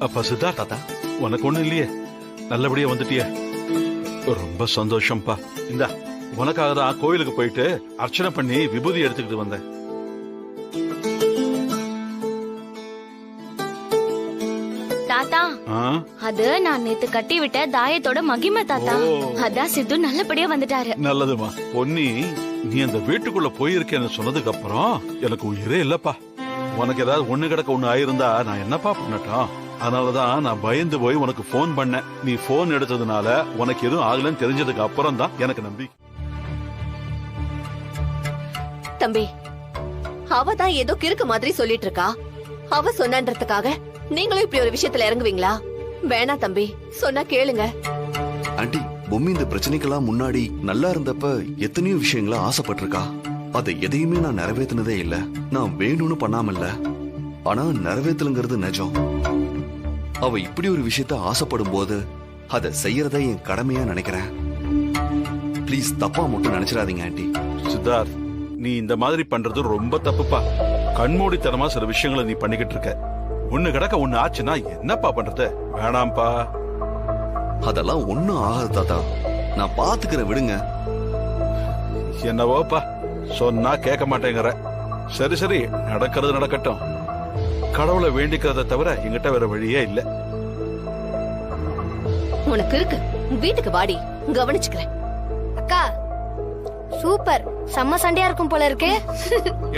Speaker 3: அப்பா சித்தார்த்தா, உனக்கு ஒண்ணு இல்லையே, நல்லபடியா வந்துட்டிய, ரொம்ப சந்தோஷம்ப்பா. இந்தா உனக்காக தான் கோயிலுக்கு போயிட்டு அர்ச்சனை பண்ணி விபூதி எடுத்துக்கிட்டு வந்தேன்.
Speaker 8: தாத்தா, அது நான் நேத்து கட்டி விட்ட தாயத்தோட மகிமை தாத்தா. அதான் சித்து நல்லபடியா வந்துட்டாரு.
Speaker 3: நல்லதுமா பொன்னி, நீ அந்த வீட்டுக்குள்ள போயிருக்கேன்னு சொன்னதுக்கு அப்புறம் எனக்கு உயிரே இல்லப்பா. உனக்கு ஏதாவது ஒண்ணு கிடக்க ஒண்ணு ஆயிருந்தா நான் என்னப்பா பண்ணட்டும்? அதனாலதான் நான் பயந்து போய் உனக்கு போன் பண்ணேன். நீ போன் எடுத்ததுனால உனக்கு எதுவும் ஆகலன்னு தெரிஞ்சதுக்கு அப்புறம் தான் எனக்கு நம்பி.
Speaker 2: தம்பி, அவ தான் ஏதோ கிறுக்கு மாதிரி சொல்லிட்டு இருக்கா. அவ சொன்னன்றதுக்காக நீங்களும் இப்படி ஒரு விஷயத்துல இறங்குவீங்களா? வேணா தம்பி, சொன்னா கேளுங்க.
Speaker 4: ஆண்டி, பொம்மி இந்த பிரச்சனைக்கெல்லாம் முன்னாடி நல்லா இருந்தப்ப எத்தனையோ விஷயங்களை ஆசைப்பட்டிருக்கா. அதை எதையுமே நான் நிறைவேற்றினதே இல்ல. நான் வேணும்னு பண்ணாம இல்ல, ஆனா நிறைவேற்றலுங்கிறது நிஜம். அவ இப்படி ஒரு விஷயத்த ஆசைப்படும் போது அதை செய்யறத என் கடமையா நினைக்கிறேன். ப்ளீஸ் தப்பா மட்டும் நினைச்சிடாதீங்க ஆண்டி.
Speaker 3: சித்தார்த், நீ இந்த மாதிரி பண்றது ரொம்ப தப்புப்பா. கண்மூடித்தனமா சில விஷயங்களை நீ பண்ணிக்கிட்டு இருக்க. ஒண்ணு கிடக்க ஒண்ணு ஆச்சுன்னா என்னப்பா பண்றது? வேணாம்பா.
Speaker 4: அதெல்லாம் ஒண்ணும் ஆகாது தாத்தா, நான் பாத்துக்கிறேன், விடுங்க.
Speaker 3: என்னவோப்பா, சொன்னா கேட்க மாட்டேங்கிற. சரி சரி, நடக்கிறது நடக்கட்டும். கடவுளை வேண்டிக்கிறத தவிர எங்கிட்ட வேற வழியே இல்ல.
Speaker 2: உனக்கு இருக்கு, வீட்டுக்கு வாடி, கவனிச்சுக்கிறேன்.
Speaker 9: அக்கா சூப்பர், செம்ம சண்டையா இருக்கும் போல இருக்கு.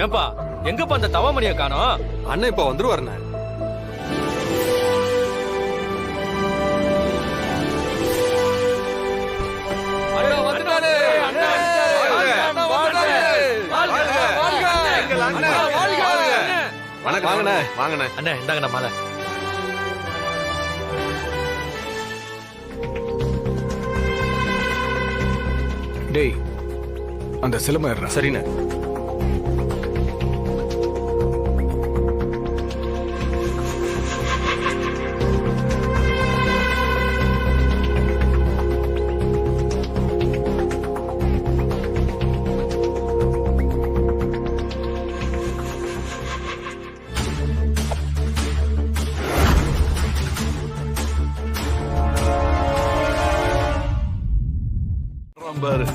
Speaker 12: ஏன்பா, எங்கப்பா அந்த தவமணியை காணோம்?
Speaker 1: அண்ணன் இப்ப வந்துருவாருண்ணே.
Speaker 12: வாங்கண்ணே, வாங்கண்ணே. அண்ணே, இந்தாங்கண்ணா மாலை.
Speaker 13: டேய், அந்த சிலம்பம் ஏறுறா.
Speaker 1: சரிண்ணே.
Speaker 3: பாரு,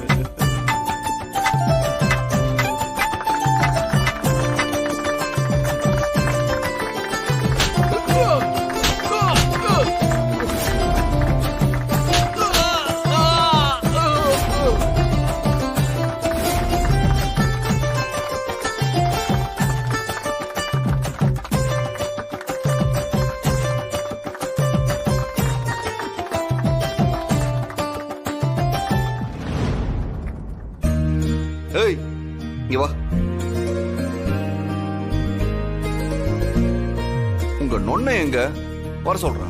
Speaker 4: ஏய், இங்க வா. உங்க நொண்ணை எங்க வர சொல்றா?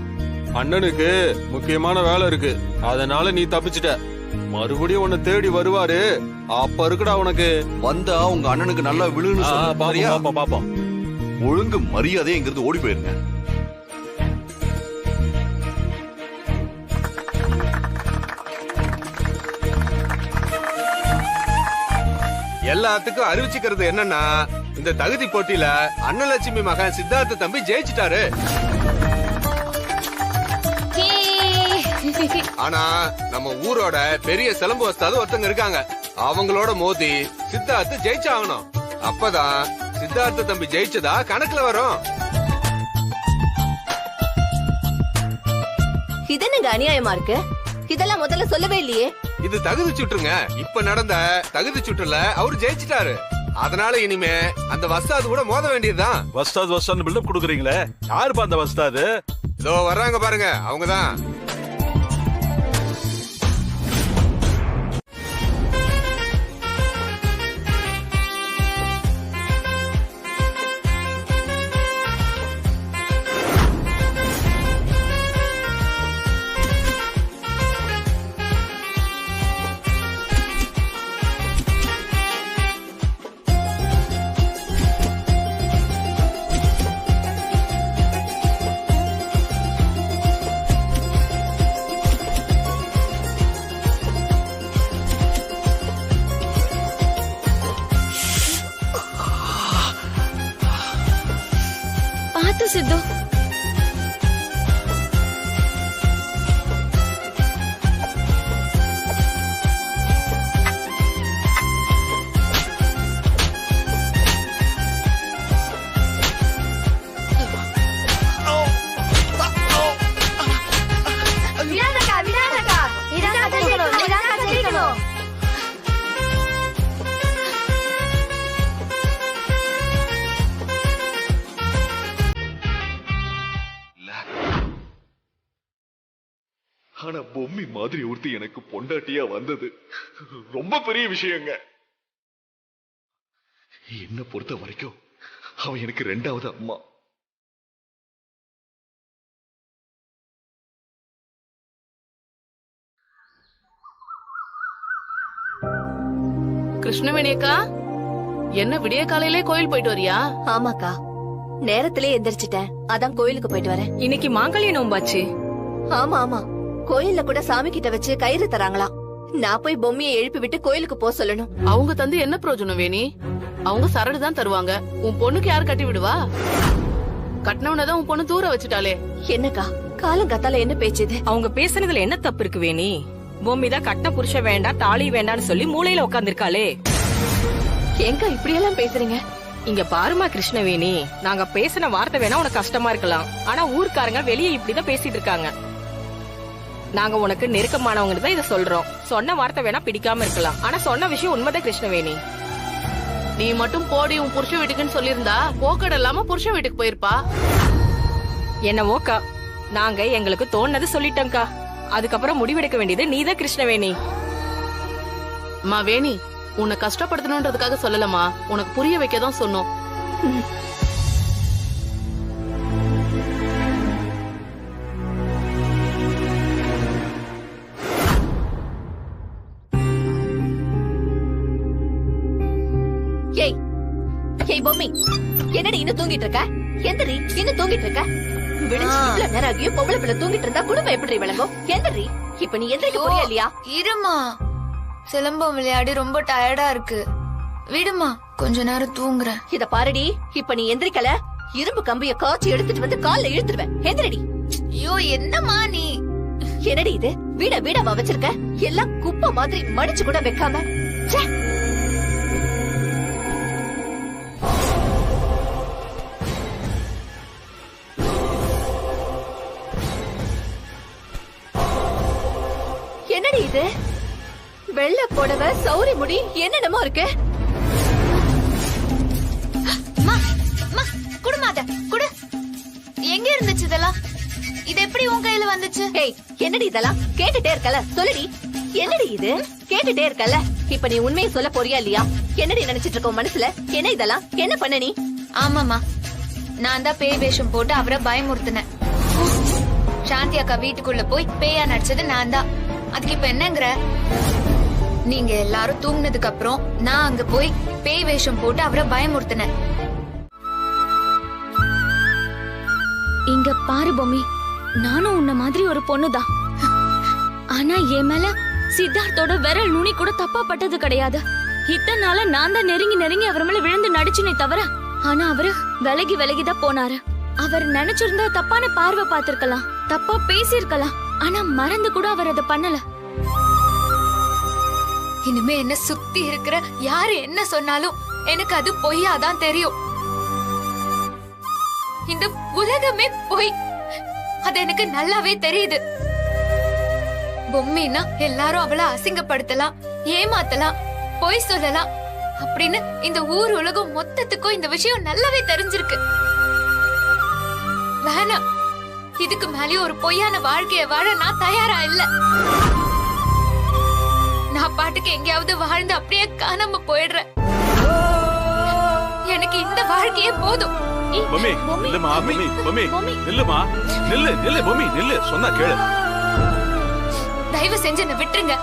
Speaker 1: அண்ணனுக்கு முக்கியமான வேலை இருக்கு, அதனால நீ தப்பிச்சிட்ட. மறுபடியும் உன்னை தேடி வருவாரு, அப்ப இருக்குடா உனக்கு.
Speaker 4: வந்தா உங்க அண்ணனுக்கு நல்லா விழுன்னு
Speaker 1: பாப்போம் பாப்போம்.
Speaker 4: ஒழுங்கு மரியாதையை இங்கிருந்து ஓடி போயிருங்க.
Speaker 14: எல்லாத்துக்கும் அறிவிச்சுக்கிறது என்னன்னா, இந்த தகுதி போட்டியில அன்னலட்சுமி மகன் சித்தார்த்த தம்பி ஜெயிச்சிட்டாரு. ஆனா நம்ம ஊரோட பெரிய சிலம்பு வஸ்தாது ஒருத்தங்க இருக்காங்க, அவங்களோட மோதி சித்தார்த்த ஜெயிச்சாகணும். அப்பதான் சித்தார்த்த தம்பி ஜெயிச்சதா கணக்குல வரும்.
Speaker 2: இது என்னங்க அநியாயமா இருக்கு? இதெல்லாம் முதல்ல சொல்லவே இல்லையே.
Speaker 14: இது தகுதி சுற்றுங்க. இப்ப நடந்த தகுதி சுற்றுல அவரு ஜெயிச்சிட்டாரு. அதனால இனிமே அந்த வஸ்தாது கூட மோத வேண்டியதுதான்.
Speaker 3: வஸ்தாது பில்டப் கொடுக்குறீங்களே, யாருப்பா அந்த வஸ்தாது?
Speaker 14: இதோ வர்றாங்க பாருங்க, அவங்கதான்.
Speaker 8: பார்த்து சித்து.
Speaker 4: ஆனா பொம்மி மாதிரி ஒருத்தி எனக்கு பொண்டாட்டியா வந்தது ரொம்ப பெரிய விஷயங்க. என்ன பொறுத்த வரைக்கும் அவ எனக்கு 2வது அம்மா.
Speaker 15: கிருஷ்ணவேணியக்கா, என்ன விடிய காலையிலே கோயில் போயிட்டு வரியா?
Speaker 2: ஆமாக்கா, நேரத்திலே எந்திரிச்சிட்டேன், அதான் கோயிலுக்கு போயிட்டு வரேன்.
Speaker 10: இன்னைக்கு மாங்கல்ய நோம்பாச்சு.
Speaker 2: ஆமா ஆமா, கோயில்ல கூட சாமி கிட்ட வச்சு கயிறு தராங்களாம். நான் போய் பொம்மையை எழுப்பி விட்டு கோயிலுக்கு போக சொல்லணும்.
Speaker 15: அவங்க தந்து என்ன பிரயோஜனம் வேணி? அவங்க சரடு தான் தருவாங்க. உன் பொண்ணுக்கு யாரு கட்டி விடுவா? கட்டினவனதான் உன் பொண்ணு தூர வச்சுட்டாலே.
Speaker 2: என்னக்கா காலம் கத்தால என்ன பேச்சுது?
Speaker 10: அவங்க பேசுனதுல என்ன தப்பு இருக்கு வேணி? பொம்மி தான் கட்ட புருஷ வேண்டாம் தாலி வேண்டாம்னு சொல்லி மூளையில உட்கார்ந்திருக்காளே.
Speaker 2: எங்க இப்படி எல்லாம் பேசுறீங்க?
Speaker 10: இங்க பாருமா கிருஷ்ணவேணி, நாங்க பேசின வார்த்தை வேணா உனக்கு கஷ்டமா இருக்கலாம், ஆனா ஊர்க்காரங்க வெளியே இப்படிதான் பேசிட்டு இருக்காங்க. நாங்க உனக்கு நெருக்கமானவங்க தான் இதை சொல்றோம். சொன்ன வார்த்தை வேணா பிடிக்காம இருக்கலாம், ஆனா சொன்ன விஷயம் உண்மைதான் கிருஷ்ணவேணி.
Speaker 15: நீ மட்டும் போடி உன் புருஷ வீட்டுக்குன்னு சொல்லியிருந்தா போக்கட இல்லாம புருஷ வீட்டுக்கு போயிருப்பா.
Speaker 10: என்னவோக்கா, நாங்க எங்களுக்கு தோணுனது சொல்லிட்டோம்க்கா. அதுக்கப்புறம் முடிவெடுக்க வேண்டியது நீதான் கிருஷ்ணவேணி.
Speaker 15: மா வேணி, உன்னை கஷ்டப்படுத்தணும்ன்றதுக்காக சொல்லலமா, உனக்கு புரிய வைக்கதான் சொன்னோம்.
Speaker 2: ஏய் ஏய் பொம்மி, என்னடி இன்னும் தூங்கிட்டு இருக்க? எந்திரி, இன்னும் தூங்கிட்டு இருக்க? விடிஞ்சு இவ்வளவு நேரம் ஆகியும் பொம்பளை பிள்ளை தூங்கிட்டு இருந்தா குடும்பம் எப்படி விளங்கும்? எந்திரி, இப்ப நீ எந்திரிக்க போறியா இல்லையா?
Speaker 6: இருமா, சிலம்பம் விளையாடி ரொம்ப டயர்டா இருக்கு, விடுமா, கொஞ்ச நேரம் தூங்குறேன்.
Speaker 2: இத பாருடி, இப்ப நீ எந்திரிக்கல இரும்பு கம்பிய காய்ச்சி எடுத்துட்டு வந்து கால்ல இழுத்துருவேன். எந்திரடி.
Speaker 6: ஐயோ என்னம்மா நீ?
Speaker 2: என்னடி இது, வீட வீடவா வச்சிருக்க? எல்லாம் குப்பை மாதிரி மடிச்சு கூட வைக்காம. ச்சே. என்னடி இது, வெள்ள புடவை சௌரி முடி என்னென்னமோ இருக்கு.
Speaker 6: குடுமாத குடு. எங்க இருந்துச்சு இதெல்லாம்? இது எப்படி உன் கையில வந்துச்சு?
Speaker 2: ஏய் என்னடி இதெல்லாம்? கேட்டுட்டே இருக்கல, சொல்லுடி. என்னடி இது, கேட்டுட்டே இருக்கல, இப்ப நீ உண்மையை சொல்ல போறியா இல்லையா? என்னடி நினைச்சிட்டு இருக்க மனசுல? என்ன இதெல்லாம், என்ன பண்ண நீ?
Speaker 6: ஆமாமா, நான் தான் பேய் வேஷம் போட்டு அவரை பயமுறுத்தினேன். சாந்தி அக்கா வீட்டுக்குள்ள போய் பேயா நடிச்சது நான் தான். அதுக்கு இப்ப என்னங்கிற? நீங்க எல்லாரும் தூங்கினதுக்கு அப்புறம் நான் அங்க போய் பேய் வேஷம் போட்டு அவரை பயமுறுத்தினேன்.
Speaker 8: இங்க பாரு பொம்மி, நானும் உன்ன மாதிரி ஒரு பொண்ணுதான். ஆனா என் மேல சித்தார்த்தோட விரல் நுனி கூட தப்பா பட்டது கிடையாது. இத்தனை நாள நான் தான் நெருங்கி நெருங்கி அவர் மேல விழுந்து நடிச்சுனே தவிர, ஆனா அவரு விலகி விலகிதான் போனாரு. அவர் நினைச்சிருந்தா தப்பான பார்வை பார்த்திருக்கலாம், தப்பா பேசியிருக்கலாம், ஆனா மறந்து கூட அவர் அதை பண்ணல.
Speaker 6: இனிமே என்ன சுத்தி இருக்கிற யாரு என்ன சொன்னாலும் எனக்கு அது பொய்யாதான் தெரியும். இந்த உலகமே பொய், அது எனக்கு நல்லாவே தெரியுது. பொம்மைனா எல்லாரும் அவளை அசிங்கப்படுத்தலாம், ஏமாத்தலாம், பொய் சொல்லலாம் அப்படின்னு இந்த ஊர் உலகம் மொத்தத்துக்கும் இந்த விஷயம் நல்லாவே தெரிஞ்சிருக்கு. வேணாம், இதுக்கு மேலேயும் ஒரு பொய்யான வாழ்க்கைய வாழ நான் தயாரா இல்ல. நான் பாட்டுக்கு எங்கேயாவது வாழ்ந்து அப்படியே காணாம போயிடுறேன். எனக்கு இந்த வாழ்க்கையே போதும்.
Speaker 3: பொம்மி, நில்லுமா, பொம்மி, பொம்மி, நில்லுமா, நில்லு, நில்லு, பொம்மி, நில்லு, சொன்னா கேளு.
Speaker 6: தயவு செஞ்சு என்ன விட்டுருங்க.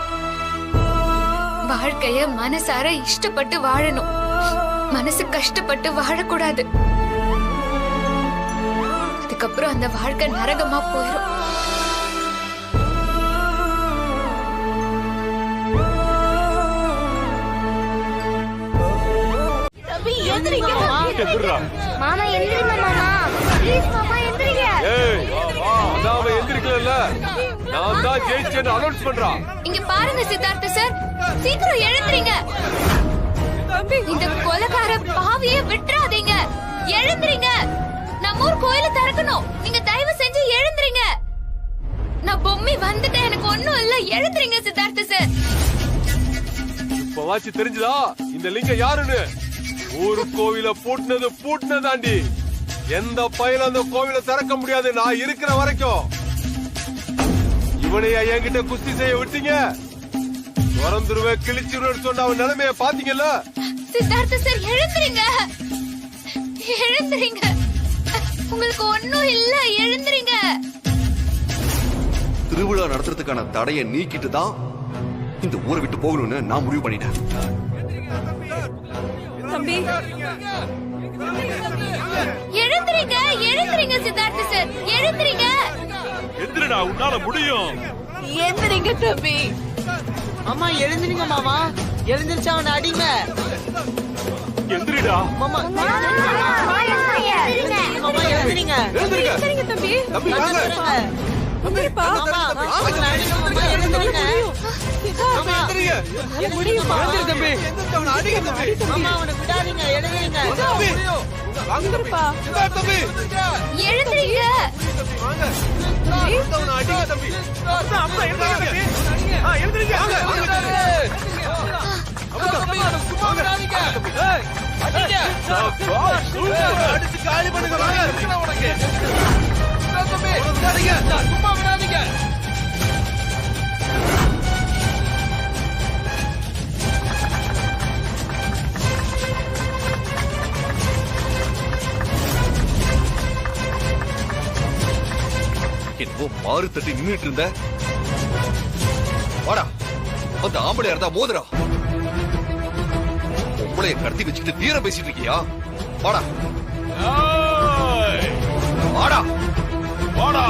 Speaker 6: வாழ்க்கைய மனசார இஷ்டப்பட்டு வாழணும், மனசு கஷ்டப்பட்டு வாழக்கூடாது. அதுக்கப்புறம் அந்த வாழ்க்கை நரகமா போயிடும்.
Speaker 9: மாமா எந்திரிங்க மாமா, ப்ளீஸ் மாமா எந்திரிங்க.
Speaker 1: ஏய் வா, அதாவ எந்திரிக்கலல, நான் தான் ஜெயிச்சேன்னு அனௌன்ஸ் பண்றான்.
Speaker 6: இங்க பாருங்க சித்தார்த்த சார், சீக்கிரம் எழுந்திரீங்க. இந்த கொலைகார பாவியை விட்டுறாதீங்க, எழுந்திரீங்க. நம்ம ஊர் கோயில திறக்கணும், நீங்க தயவு செஞ்சு எழுந்திரீங்க. நான் பொம்மி வந்துட்டேன், எனக்கு ஒண்ணும் இல்ல, எழுந்திரீங்க சித்தார்த்த சார்.
Speaker 1: இப்ப வாச்சு தெரிஞ்சுதா இந்த லிங்கம் யாருன்னு? ஊரு கோவில பூட்டினதாண்டி. எந்த பயில அந்த கோவில திறக்க முடியாது நான் இருக்கிற வரைக்கும். இவனையா என்கிட்ட குஸ்தி செய்ய விட்டீங்க? திறந்துருவே, கிழிச்சிருவேன்னு சொன்ன அவன் நிலைமைய பாத்தீங்கல்ல?
Speaker 6: சித்தார்த்த சார் எழுந்திரீங்க, எழுந்திரீங்க. உங்களுக்கு ஒண்ணும் இல்ல, எழுந்திரீங்க.
Speaker 4: திருவிழா நடத்துறதுக்கான தடையை நீக்கிட்டு தான் இந்த ஊரை விட்டு போகணும்னு நான் முடிவு பண்ணிட்டேன்.
Speaker 8: தம்பி
Speaker 6: எழுந்திரீங்க, எழுந்திரீங்க சித்தார்த்த சார், எழுந்திரீங்க.
Speaker 3: எந்திரடா, உன்னால முடியும்.
Speaker 16: எந்திரிங்க தம்பி. அம்மா எழுந்திரிங்க மாமா, எழுந்திருச்சா அவன் அடிங்க.
Speaker 3: எந்திரிடா
Speaker 16: மாமா, எழுந்திரிங்க. எழுந்திரிங்க தம்பி.
Speaker 14: தம்பி வாங்க.
Speaker 16: எந்திரிப்பா. மாமா, எழுந்திரிங்க. மாமா, முடியுமா?
Speaker 14: எழுந்திரு தம்பி. அவனை அடிங்க தம்பி.
Speaker 16: மாமா, அவனை விடாதீங்க, எழுந்திரிங்க.
Speaker 14: வாங்க தம்பி.
Speaker 6: எழுந்திரீங்க.
Speaker 14: வாங்க. அவனை அடிங்க தம்பி. அம்மா எழுந்திருங்க. எழுந்திருங்க. சும்மா விடாதீங்க. அடிங்க. அடிச்சு காலி பண்ணுங்க. வாங்க உனக்கு. தம்பி விடாதீங்க, சும்மா விடாதீங்க.
Speaker 4: என்னவோ மாறு தட்டி நின்னுட்டு இருந்த. வாடா, அந்த ஆம்பளையா இருந்தா மோதுரா. உங்களைய கடத்தி வச்சுட்டு தீர பேசிட்டு இருக்கியா? வாடா வாடா வாடா.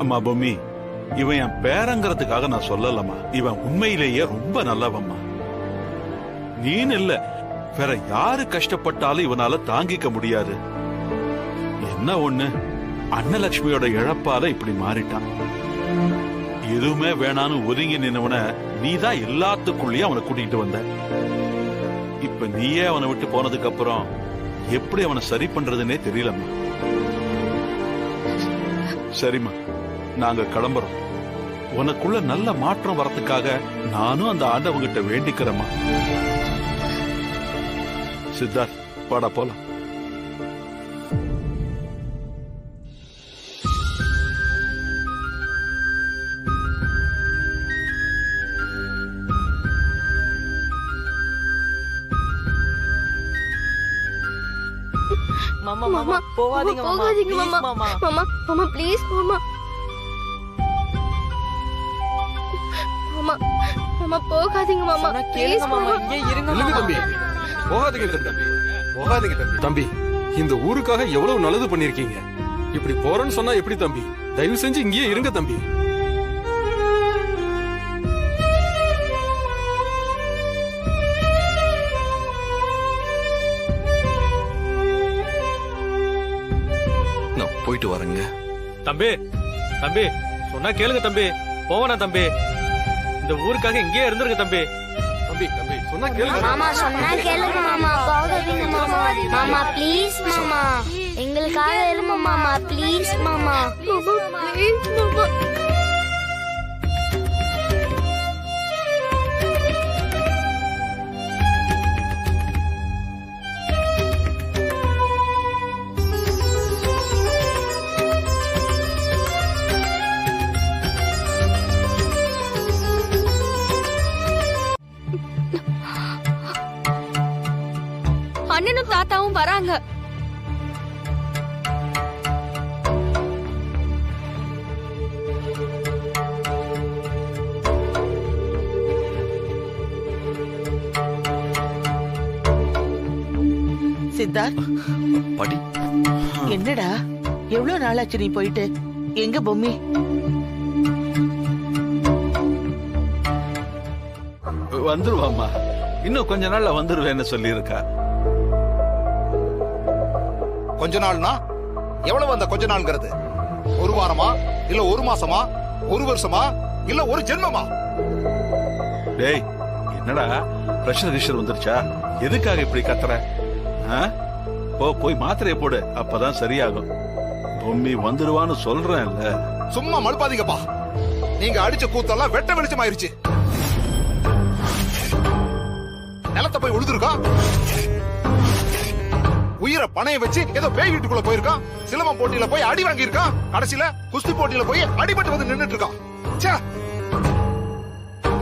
Speaker 3: அம்மா பொம்மி, இவன் என் பேரங்கிறதுக்காக நான் சொல்லலம்மா. இவன் உண்மையிலேயே ரொம்ப நல்லவம்மா. நீன்னு இல்ல, வேற யாரு கஷ்டப்பட்டாலும் இவனால தாங்கிக்க முடியாது. என்ன ஒண்ணு, அன்னலட்சுமியோட இழப்பால இப்படி மாறிட்டான். எதுவுமே வேணான்னு ஒதுங்கி நின்னவன நீதான் எல்லாத்துக்குள்ளேயும் அவனை கூட்டிட்டு வந்த. இப்ப நீயே அவனை விட்டு போனதுக்கு அப்புறம் எப்படி அவனை சரி பண்றதுன்னே தெரியலம்மா. சரிம்மா, நாங்க கிளம்புறோம். உனக்குள்ள நல்ல மாற்றம் வரதுக்காக நானும் அந்த ஆண்டவங்கிட்ட வேண்டிக்கிறேம்மா. சித்தார்த், வாடா போலாம்.
Speaker 16: மாமா மாமா போகாதீங்க மாமா
Speaker 9: போகாதீங்க
Speaker 16: Please,
Speaker 9: மாமா மாமா மாமா ப்ளீஸ் மாமா மாமா மாமா போகாதீங்க மாமா ப்ளீஸ் மாமா
Speaker 16: இங்கே இருங்க
Speaker 1: இல்லங்க தம்பி, போகாதீங்க தம்பி, போகாதீங்க தம்பி. தம்பி, இந்த ஊருக்காக எவ்வளவு நல்லது பண்ணிருக்கீங்க. இப்படி போறேன்னு சொன்னா எப்படி தம்பி? தயவு செஞ்சு இங்கேயே இருங்க தம்பி.
Speaker 4: நான் போயிட்டு வரேங்க.
Speaker 12: தம்பி தம்பி சொன்னா கேளுங்க தம்பி, போவனா தம்பி, இந்த ஊருக்காக இங்கேயே இருந்துருங்க தம்பி.
Speaker 1: தம்பி தம்பி சொன்னா கேளுங்க.
Speaker 17: மாமா சொன்னா கேளுங்க மாமா, போகாதீங்க மாமா. மாமா ப்ளீஸ் மாமா, எங்களுக்காக எழுமா மாமா, ப்ளீஸ் மாமா.
Speaker 9: ப்ளீஸ் மாமா.
Speaker 8: அண்ணனும் தாத்தாவும் வராங்க.
Speaker 16: சித்தார்த்,
Speaker 4: பாட்டி
Speaker 16: என்னடா எவ்வளவு நாளாச்சு நீ போயிட்டு? எங்க பொம்மி?
Speaker 3: வந்துருவாம்மா, இன்னும் கொஞ்ச நாள்ல வந்துருவேன்னு சொல்லி இருக்கா.
Speaker 7: கொஞ்ச நாள்னா எவ்வளவு அந்த கொஞ்ச நாள்ங்கிறது? ஒரு வாரமா, இல்ல ஒரு மாசமா, ஒரு வருஷமா, இல்ல ஒரு ஜென்மமா?
Speaker 3: டேய், என்னடா பிரஷர் கிஷர் வந்துருச்சா? எதுக்காக இப்படி கத்துற? போய் மாத்திரையை போடு, அப்பதான் சரியாகும். பொம்மி வந்துருவான்னு சொல்றேன்ல.
Speaker 7: சும்மா மழுப்பாதீங்கப்பா. நீங்க அடிச்ச கூத்தெல்லாம் வெட்ட வெளிச்சமாயிருச்சு. நிலத்தை போய் உழுதுருக்கா, உயிரை பணைய வச்சு ஏதோ பேய் வீட்டுக்குள்ள போயிருக்கான், சிலம்பம் போட்டியில போய் அடி வாங்கி இருக்கான், கடைசியில குஸ்தி போட்டியில போய் அடிபட்டு வந்து நின்னுட்டு இருக்கான்.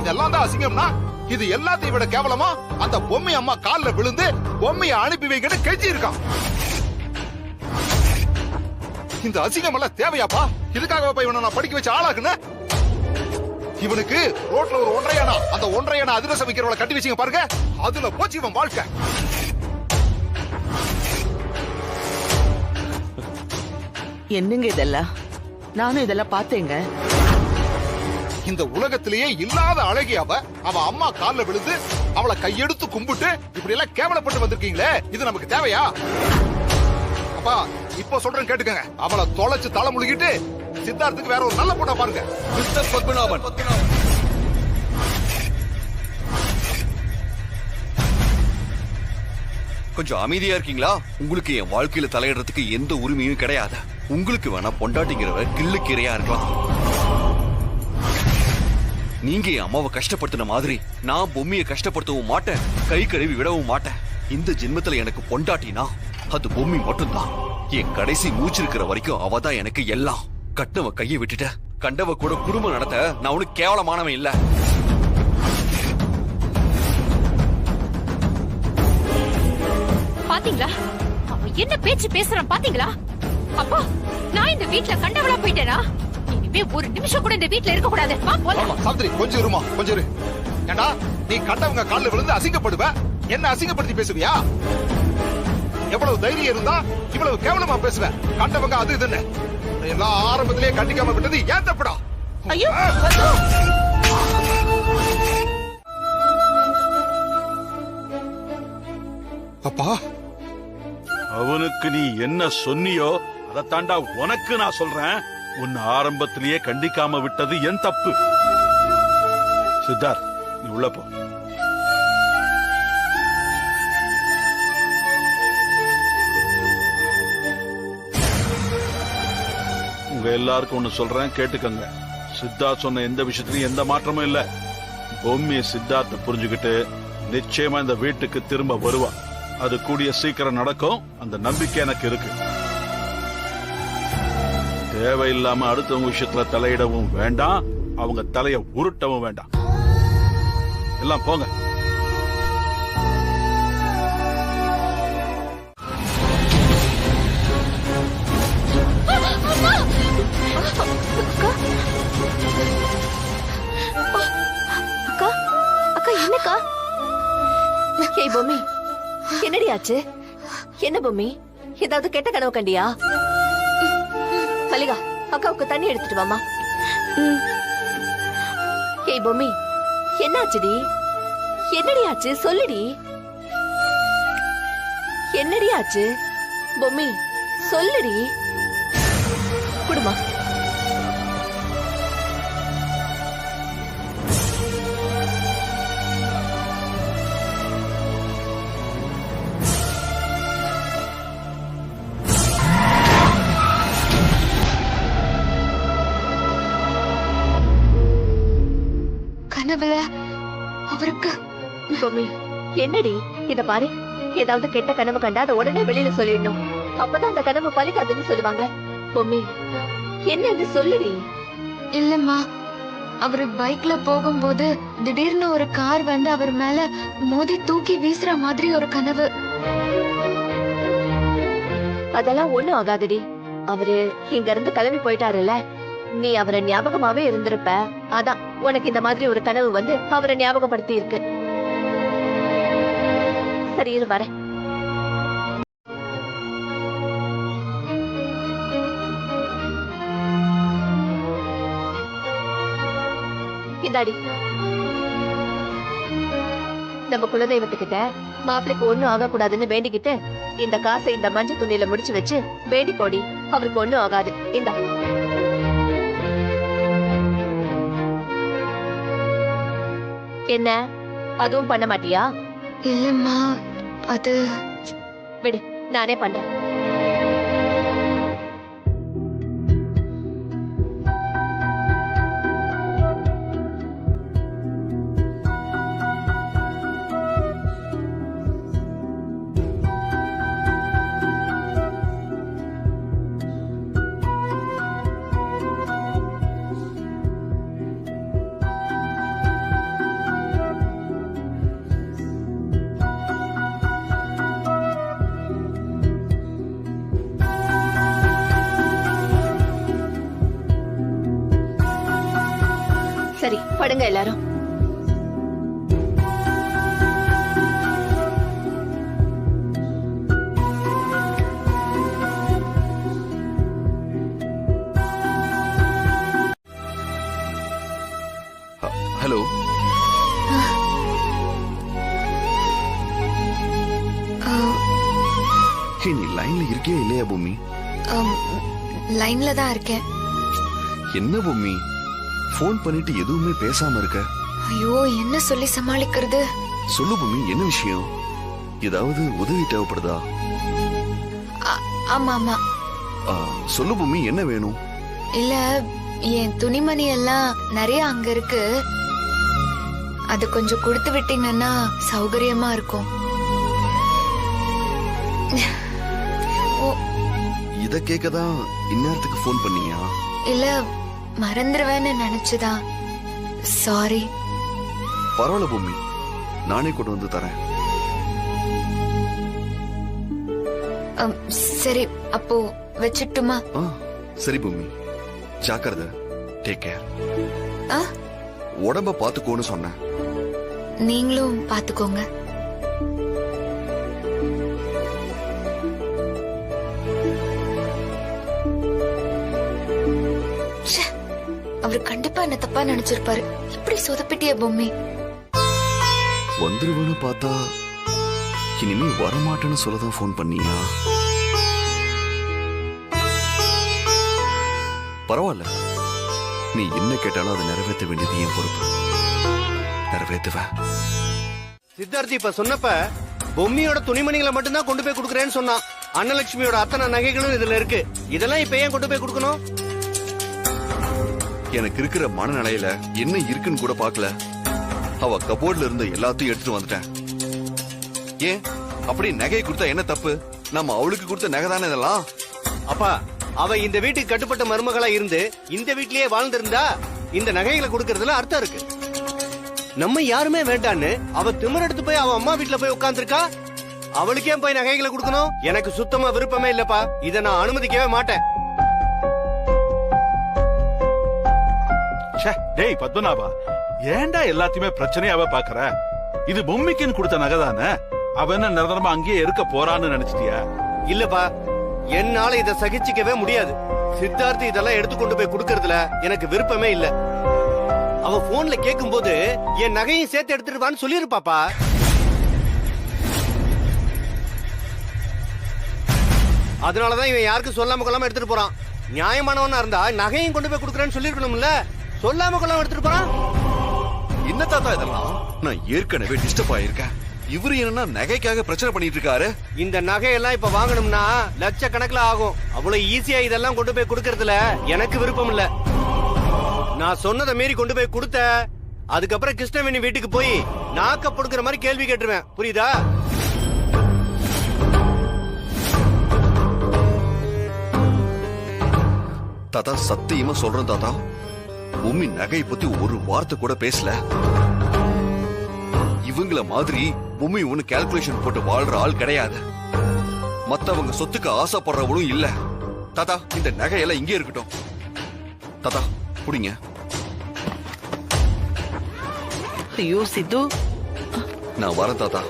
Speaker 7: இதெல்லாம் தான் அசிங்கம்னா, இது எல்லாத்தையும் விட கேவலமா அந்த பொம்மை அம்மா கால்ல விழுந்து பொம்மையை அனுப்பி வைக்கிட்டு கெஞ்சி இருக்கான். இந்த அசிங்கம் எல்லாம் தேவையாப்பா? இதுக்காக போய் இவனை நான் படிக்க வச்ச ஆளாக்குன்னு? இவனுக்கு ரோட்ல ஒரு ஒன்றையானா, அந்த ஒன்றையானா அதிரசம் வைக்கிறவளை கட்டி வச்சீங்க பாருங்க, அதுல போச்சு இவன் வாழ்க்கை.
Speaker 16: என்னங்க இதெல்லாம்? நானும் இதெல்லாம் பார்த்தேங்க.
Speaker 7: இந்த உலகத்திலேயே இல்லாத அழகி அவ அம்மா கால்ல விழுந்து அவளை கையெடுத்து கும்பிட்டு இப்படி எல்லாம் கேவலப்பட்டு வந்திருக்கீங்களே, இது நமக்கு தேவையா? அப்பா இப்ப சொல்றேன் கேட்டுக்கங்க. அவளை தொலைச்சு தலை முழுகிட்டு சித்தார்த்துக்கு வேற ஒரு நல்ல பொண்ணை பாருங்க.
Speaker 4: மிஸ்டர் பத்மநாபன், கொஞ்சம் அமைதியா இருக்கீங்களா? உங்களுக்கு என் வாழ்க்கையில தலையிடுறதுக்கு எந்த உரிமையும் கிடையாது. உங்களுக்கு வேணா பொண்டாட்டிங்கிறவ கிள்ளுக்கீரையா இருக்கலாம். நீங்க என் அம்மாவை கஷ்டப்படுத்தின மாதிரி நான் பொம்மியை கஷ்டப்படுத்தவும் மாட்டேன், கை கழுவி விடவும் மாட்டேன். இந்த ஜென்மத்துல எனக்கு பொண்டாட்டினா அது பொம்மி மட்டும்தான். என் கடைசி மூச்சு இருக்கிற வரைக்கும் அவதான் எனக்கு எல்லாம். கட்டவ கையை விட்டுட்ட, கண்டவ கூட குடும்பம் நடத்த நான் உனக்கு கேவலமானவன் இல்ல.
Speaker 8: பாத்தீங்களா அவன் என்ன பேச்சு பேசுறான்? பாத்தீங்களா? அப்பா, நான் இந்த வீட்ல கண்டவளா போயிட்டேனா? இனிமே ஒரு நிமிஷம் கூட இந்த வீட்ல இருக்க கூடாது. வா போலாம்.
Speaker 7: சாவித்ரி கொஞ்சம் இருமா, கொஞ்சம் இரு. ஏண்டா நீ கண்டவங்க கால்ல விழுந்து அசிங்கப்படுவ, என்ன அசிங்கப்படுத்தி பேசுவியா? எவ்வளவு தைரியம் இருந்தா இவ்வளவு கேவலமா பேசுவ? கண்டவங்க அது இதுன்னு எல்லாம் ஆரம்பத்திலேயே கண்டிக்காம விட்டது ஏன் தப்புடா?
Speaker 16: ஐயோ
Speaker 7: அப்பா,
Speaker 3: அவனுக்கு நீ என்ன சொன்னியோ அதை தாண்டா உனக்கு நான் சொல்றேன். உன்னை ஆரம்பத்திலேயே கண்டிக்காம விட்டது என் தப்பு. சித்தார்த், நீ உள்ள போ. உங்க எல்லாருக்கும் ஒண்ணு சொல்றேன், கேட்டுக்கங்க. சித்தார்த் சொன்ன எந்த விஷயத்திலும் எந்த மாற்றமும் இல்ல. பொம்மிய சித்தார்த்த புரிஞ்சுக்கிட்டு நிச்சயமா இந்த வீட்டுக்கு திரும்ப வருவா. அது கூடிய சீக்கிரம் நடக்கும், அந்த நம்பிக்கை எனக்கு இருக்கு. தேவையில்லாம அடுத்தவங்க விஷயத்துல தலையிடவும் வேண்டாம், அவங்க தலைய உருட்டவும் வேண்டாம். எல்லாம் போங்க.
Speaker 2: ஏய் பொம்மி, என்னடி ஆச்சு? என்ன பொம்மி, ஏதாவது கெட்ட கனவு கண்டியா? மல்லிகா, அக்காவுக்கு தண்ணி எடுத்துட்டு வாமா. ஏய் பொம்மி, என்னாச்சுடி? என்னடி ஆச்சு சொல்லுடி. என்னடி ஆச்சு பொம்மி, சொல்லுடி. குடுமா.
Speaker 6: கனவுல அவருக்கு
Speaker 2: பொம்மி, என்னடி இத பாரு, ஏதாவது கெட்ட கனவு கண்டா அதை உடனே வெளியில சொல்லிடணும். அப்பதான் அந்த கனவு பலிக்காதுன்னு சொல்லுவாங்க. பொம்மி, என்னது சொல்லுடி.
Speaker 6: இல்லம்மா, அவரு பைக்ல போகும்போது திடீர்னு ஒரு கார் வந்து அவர் மேல மோதி தூக்கி வீசுற மாதிரி ஒரு கனவு.
Speaker 2: அதெல்லாம் ஒண்ணும் ஆகாதுடி. அவரு இங்க இருந்து கிளம்பி போயிட்டாருல்ல, நீ அவரை ஞாபகமாவே இருந்திருப்ப. அதான் உனக்கு இந்த மாதிரி ஒரு கனவு வந்து அவரை ஞாபகப்படுத்தி இருக்கு. சரி இரு வரேன். இந்தாடி, நம்ம குலதெய்வத்துக்கிட்ட மாப்பிளைக்கு ஒண்ணும் ஆகக்கூடாதுன்னு வேண்டிக்கிட்டு இந்த காசை இந்த மஞ்சள் துணியில முடிச்சு வச்சு வேண்டி போடி, அவருக்கு ஒண்ணும் ஆகாது. இந்தா. என்ன, அதுவும் பண்ண மாட்டியா?
Speaker 6: இல்லம்மா, அது
Speaker 2: விடு, நானே பண்றேன். சரி படுங்க எல்லாரும்.
Speaker 4: ஹலோ. நீ லைன்ல இருக்கியா இல்லையா பூமி?
Speaker 6: லைன்ல தான் இருக்கேன்.
Speaker 4: என்ன பூமி, போன் பண்ணிட்டு எதுவுமே பேசாம இருக்க?
Speaker 6: ஐயோ, என்ன சொல்லி சமாளிக்கிறது?
Speaker 4: சொல்லு பூமி, என்ன விஷயம்? ஏதாவது உதவி தேவைப்படுதா?
Speaker 6: ஆமா ஆமா.
Speaker 4: சொல்லு பூமி, என்ன வேணும்?
Speaker 6: இல்ல, என் துணிமணி எல்லாம் நிறைய அங்க இருக்கு. அது கொஞ்சம் கொடுத்து விட்டீங்கன்னா சௌகரியமா இருக்கும்.
Speaker 4: இத கேக்கதான் இந்நேரத்துக்கு போன் பண்ணியா?
Speaker 6: இல்ல, மறந்துருவேன்னு நினைச்சுதான். சாரி.
Speaker 4: பரவாயில்ல பூமி, நானே கொண்டு வந்து தரேன்.
Speaker 6: சரி, அப்போ வச்சுட்டுமா?
Speaker 4: சரி பூமி, ஜாக்கிரதை. Take care. உடம்ப பாத்துக்கோன்னு சொன்னேன்.
Speaker 6: நீங்களும் பாத்துக்கோங்க. அவரு கண்டிப்பா என்ன தப்பா நினைச்சிருப்பாரு. இப்படி சொதப்பிட்டிய பொம்மி.
Speaker 4: வந்துருவனு பார்த்தா இனிமே வரமாட்டேன்னு சொல்லதான் போன் பண்ணியா? பரவாயில்ல, நீ என்ன கேட்டாலும் அதை நிறைவேற்ற வேண்டியது என் பொறுப்பு. நிறைவேற்றுவேன்.
Speaker 18: சித்தார்த்தி இப்ப சொன்னப்ப பொம்மியோட துணிமணிகளை மட்டும்தான் கொண்டு போய் கொடுக்கறேன்னு சொன்னான். அன்னலட்சுமியோட அத்தனை நகைகளும் இதுல இருக்கு. இதெல்லாம் இப்ப ஏன் கொண்டு போய் கொடுக்கணும்?
Speaker 4: எனக்கு இருக்கிற மனநிலையில என்ன இருக்குன்னு கூட பாக்கல. அவ கபோர்ட்ல இருந்து எல்லாத்தையும் எடுத்துட்டு வந்துட்டேன். ஏன் அப்படி நகையை கொடுத்தா என்ன தப்பு? நம்ம அவளுக்கு கொடுத்த நகை தானே இதெல்லாம்.
Speaker 18: அப்பா, அவ இந்த வீட்டுக்கு கட்டுப்பட்ட மருமகளா இருந்து இந்த வீட்லயே வாழ்ந்திருந்தா இந்த நகைகளை கொடுக்கறதுல அர்த்தம் இருக்கு. நம்ம யாருமே வேண்டான்னு அவ திமிர் எடுத்து போய் அவ அம்மா வீட்டுல போய் உட்கார்ந்துருக்கா. அவளுக்கு ஏன் போய் நகைகளை கொடுக்கணும்? எனக்கு சுத்தமா விருப்பமே இல்லப்பா. இத நான் அனுமதிக்கவே மாட்டேன்.
Speaker 3: டேய் பத்மநாபா, ஏன்டா எல்லாத்தையுமே பிரச்சனையாவே பாக்குற? இது பொம்மிக்குன்னு கொடுத்த நகை தானே, அவன் என்ன நிரந்தரமா அங்கேயே இருக்க போறான்னு நினைச்சிட்டியா?
Speaker 18: இல்லப்பா, என்னால இதை சகிச்சுக்கவே முடியாது. சித்தார்த்து இதெல்லாம் எடுத்து கொண்டு போய் கொடுக்கறதுல எனக்கு விருப்பமே இல்ல. அவ போன்ல கேட்கும் போது என் நகையும் சேர்த்து எடுத்துட்டு சொல்லிருப்பாப்பா. அதனாலதான் இவன் யாருக்கும் சொல்லாம கொள்ளாம எடுத்துட்டு போறான். நியாயமானவனா இருந்தா நகையும் கொண்டு போய் கொடுக்கறேன்னு சொல்லிருக்கணும்ல. சொல்லாம கொள்ளாம எடுத்துட்டு போறான்.
Speaker 4: என்ன தாத்தா இதெல்லாம்? நான் ஏற்கனவே டிஸ்டர்ப் ஆயிருக்கேன். இவரு என்னன்னா நகைக்காக பிரச்சனை பண்ணிட்டு இருக்காரு.
Speaker 18: இந்த நகையெல்லாம் இப்ப வாங்கணும்னா லட்சக்கணக்கில் ஆகும். அவ்வளவு ஈஸியா இதெல்லாம் கொண்டு போய் கொடுக்கறதுல எனக்கு விருப்பம் இல்ல. நான் சொன்னதை மீறி கொண்டு போய் கொடுத்த அதுக்கப்புறம் கிருஷ்ணவேணி வீட்டுக்கு போய் நாக்க பொடுக்கிற மாதிரி கேள்வி கேட்டுருவேன். புரியுதா?
Speaker 4: தாத்தா சத்தியமா சொல்றேன் தாத்தா, உம்மி நகை பத்தி ஒரு வார்த்தை கூட பேசல. இவங்கள மாதிரி உம்மி ஒண்ணு கால்குலேஷன் போட்டு வாழ்ற ஆள் கிடையாது. மத்தவங்க சொத்துக்கு ஆசைப்படுறவளும் இல்ல. தாத்தா இந்த நகையெல்லாம் இங்கே இருக்கட்டும். தாத்தா புடிங்க.
Speaker 16: ஐயோ சித்து,
Speaker 4: நான் வரேன் தாத்தா.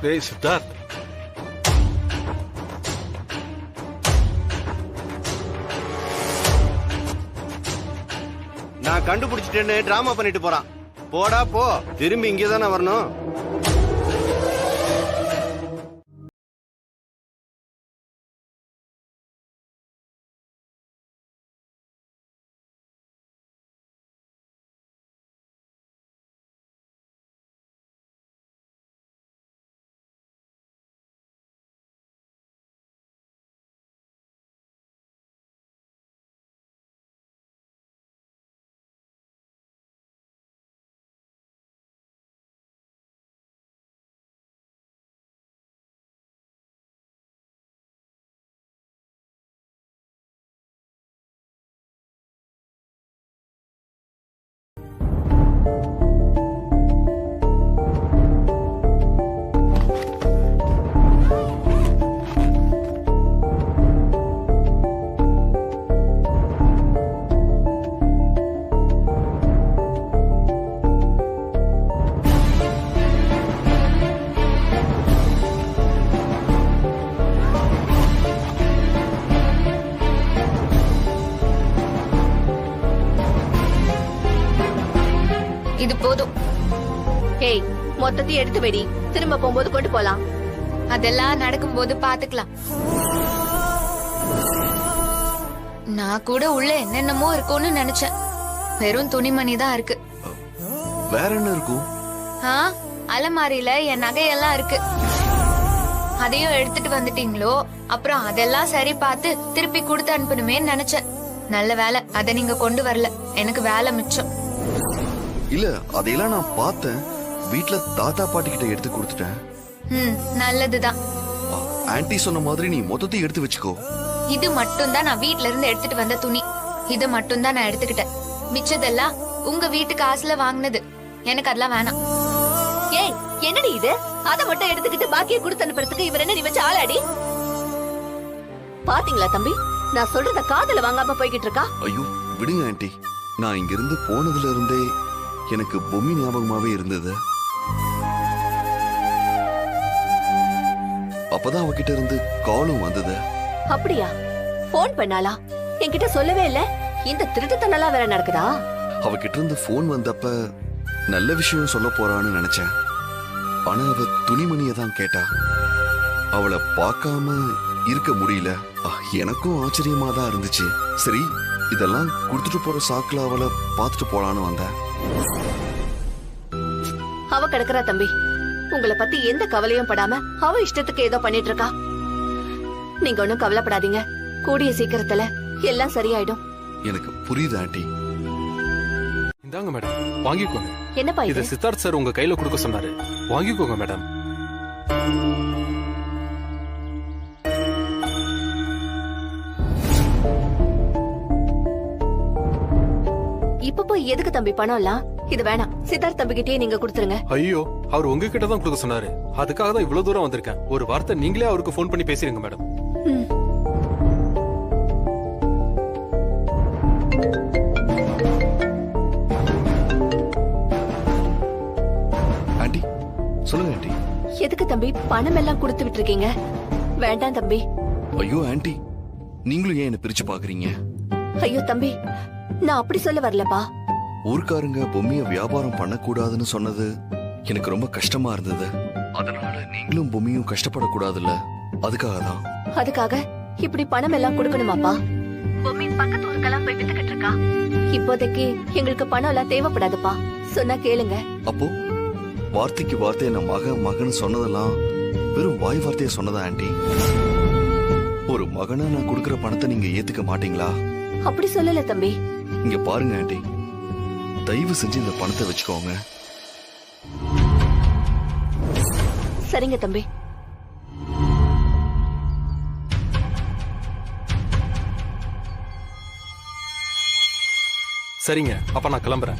Speaker 3: டேய் சித்தார்த்,
Speaker 18: நான் கண்டுபிடிச்சிட்டேன்னு டிராமா பண்ணிட்டு போறான். போடா போ, திரும்பி இங்கதானே வரணும்.
Speaker 6: இது போதும்.
Speaker 2: ஏய், மொத்தத்தையும் எடுத்து வெடி. திரும்ப போகும்போது கொண்டு போலாம்.
Speaker 6: அதெல்லாம் நடக்கும்போது பாத்துக்கலாம். நான் கூட உள்ள என்னென்னமோ இருக்கும்னு நினைச்சேன். வெறும் துணிமணி தான் இருக்கு.
Speaker 4: வேற என்ன இருக்கும்?
Speaker 6: அலமாரியில என் நகையெல்லாம் இருக்கு. அதையும் எடுத்துட்டு வந்துட்டீங்களோ? அப்புறம் அதெல்லாம் சரி பார்த்து திருப்பி கொடுத்து அனுப்பணுமே நினைச்சேன். நல்ல வேலை அதை நீங்க கொண்டு வரல. எனக்கு வேலை மிச்சம்.
Speaker 4: இல்ல அதையெல்லாம் நான் பார்த்தேன். வீட்டுல தாத்தா பாட்டி கிட்ட எடுத்து கொடுத்துட்டேன்.
Speaker 6: நல்லதுதான்.
Speaker 4: ஆன்ட்டி சொன்ன மாதிரி நீ மொத்தத்தையும் எடுத்து வச்சுக்கோ.
Speaker 6: இது மட்டும் தான் நான் வீட்ல இருந்து எடுத்துட்டு வந்த துணி. இது மட்டும் தான் நான் எடுத்துக்கிட்டேன். மிச்சதெல்லாம் உங்க வீட்டு காசுல வாங்கினது. எனக்கு அதெல்லாம் வேணாம்.
Speaker 2: ஏய், என்னடி இது? அத மட்டும் எடுத்துக்கிட்டு பாக்கியை கொடுத்து அனுப்புறதுக்கு இவர் என்ன நீ வச்சு ஆளாடி? பாத்தீங்களா தம்பி, நான் சொல்றத காதுல வாங்காம போய்கிட்டு இருக்கா.
Speaker 4: ஐயோ விடுங்க ஆன்ட்டி. நான் இங்க இருந்து போனதுல இருந்தே எனக்கு பொம்மி ஞாபகமாவே இருந்தது. அப்பதான் அவகிட்ட இருந்து காலும் வந்தது.
Speaker 2: அப்படியா? போன் பண்ணாளா? என்கிட்ட சொல்லவே இல்ல. இந்த திருட்டுத்தனெல்லாம் வேற நடக்குதா?
Speaker 4: அவகிட்ட இருந்து போன் வந்தப்ப நல்ல விஷயம் சொல்ல போறான்னு நினைச்சேன். ஆனா அவ துணிமணியை தான் கேட்டா. அவளை பார்க்காம இருக்க முடியல. எனக்கும் ஆச்சரியமா தான் இருந்துச்சு. சரி, இதெல்லாம் கொடுத்துட்டு போற சாக்குல அவளை பார்த்துட்டு போலான்னு வந்தேன்.
Speaker 2: அவ கிடக்குறா தம்பி. உங்களை பத்தி எந்த கவலையும் படாம அவ இஷ்டத்துக்கு ஏதோ பண்ணிட்டு இருக்கா. நீங்க ஒண்ணும் கவலைப்படாதீங்க. கூடிய சீக்கிரத்துல எல்லாம் சரியாயிடும்.
Speaker 4: எனக்கு புரியுது ஆண்டி.
Speaker 1: இந்தாங்க மேடம், வாங்கிக்கோங்க.
Speaker 2: என்னப்பா
Speaker 1: இது சித்தார்த் சார் உங்க கையில கொடுக்க சொன்னாரு. வாங்கிக்கோங்க மேடம்.
Speaker 2: இப்ப போய் எதுக்கு தம்பி பணம் எல்லாம்? இது வேணாம். சித்தார்த் தம்பி கிட்டே நீங்க கொடுத்துருங்க.
Speaker 1: ஐயோ, அவர் உங்ககிட்ட தான் கொடுக்க சொன்னாரு. அதுக்காக தான் இவ்வளவு தூரம் வந்திருக்கேன். ஒரு வார்த்தை நீங்களே அவருக்கு போன் பண்ணி பேசிருங்க மேடம்.
Speaker 4: ஆண்டி சொல்லுங்க ஆண்டி.
Speaker 2: எதுக்கு தம்பி பணம் எல்லாம் கொடுத்து விட்டுருக்கீங்க? வேண்டாம் தம்பி.
Speaker 4: ஐயோ ஆன்ட்டி, நீங்களும் ஏன் என்ன பிரிச்சு பாக்குறீங்க?
Speaker 2: ஐயோ தம்பி, நான் அப்படி சொல்ல வரலப்பா.
Speaker 4: ஊர்க்காரங்க பொம்மைய வியாபாரம் பண்ணக்கூடாதுன்னு சொன்னது எனக்கு ரொம்ப கஷ்டமா இருந்தது. அதனால நீங்களும் பொம்மையும் கஷ்டப்படக்கூடாதுல்ல, அதுக்காக தான்.
Speaker 2: அதுக்காக இப்படி பணம் எல்லாம் கொடுக்கணுமாப்பா? பொம்மி பக்கத்து ஊருக்கெல்லாம் போய் வித்துக்கிட்டு இருக்கா. இப்போதைக்கு எங்களுக்கு பணம் எல்லாம் தேவைப்படாதுப்பா. சொன்னா கேளுங்க.
Speaker 4: அப்போ வார்த்தைக்கு வார்த்தை நான் மகன் சொன்னதெல்லாம் வெறும் வாய் வார்த்தையை சொன்னதா ஆன்ட்டி? ஒரு மகனா நான் கொடுக்கற பணத்தை நீங்க ஏத்துக்க மாட்டீங்களா?
Speaker 2: அப்படி சொல்லல தம்பி.
Speaker 4: இங்க பாருங்க ஆன்ட்டி, தயவு செஞ்சு இந்த பணத்தை வச்சுக்கோங்க.
Speaker 2: சரிங்க தம்பி.
Speaker 1: சரிங்க, அப்ப நான் கிளம்புறேன்.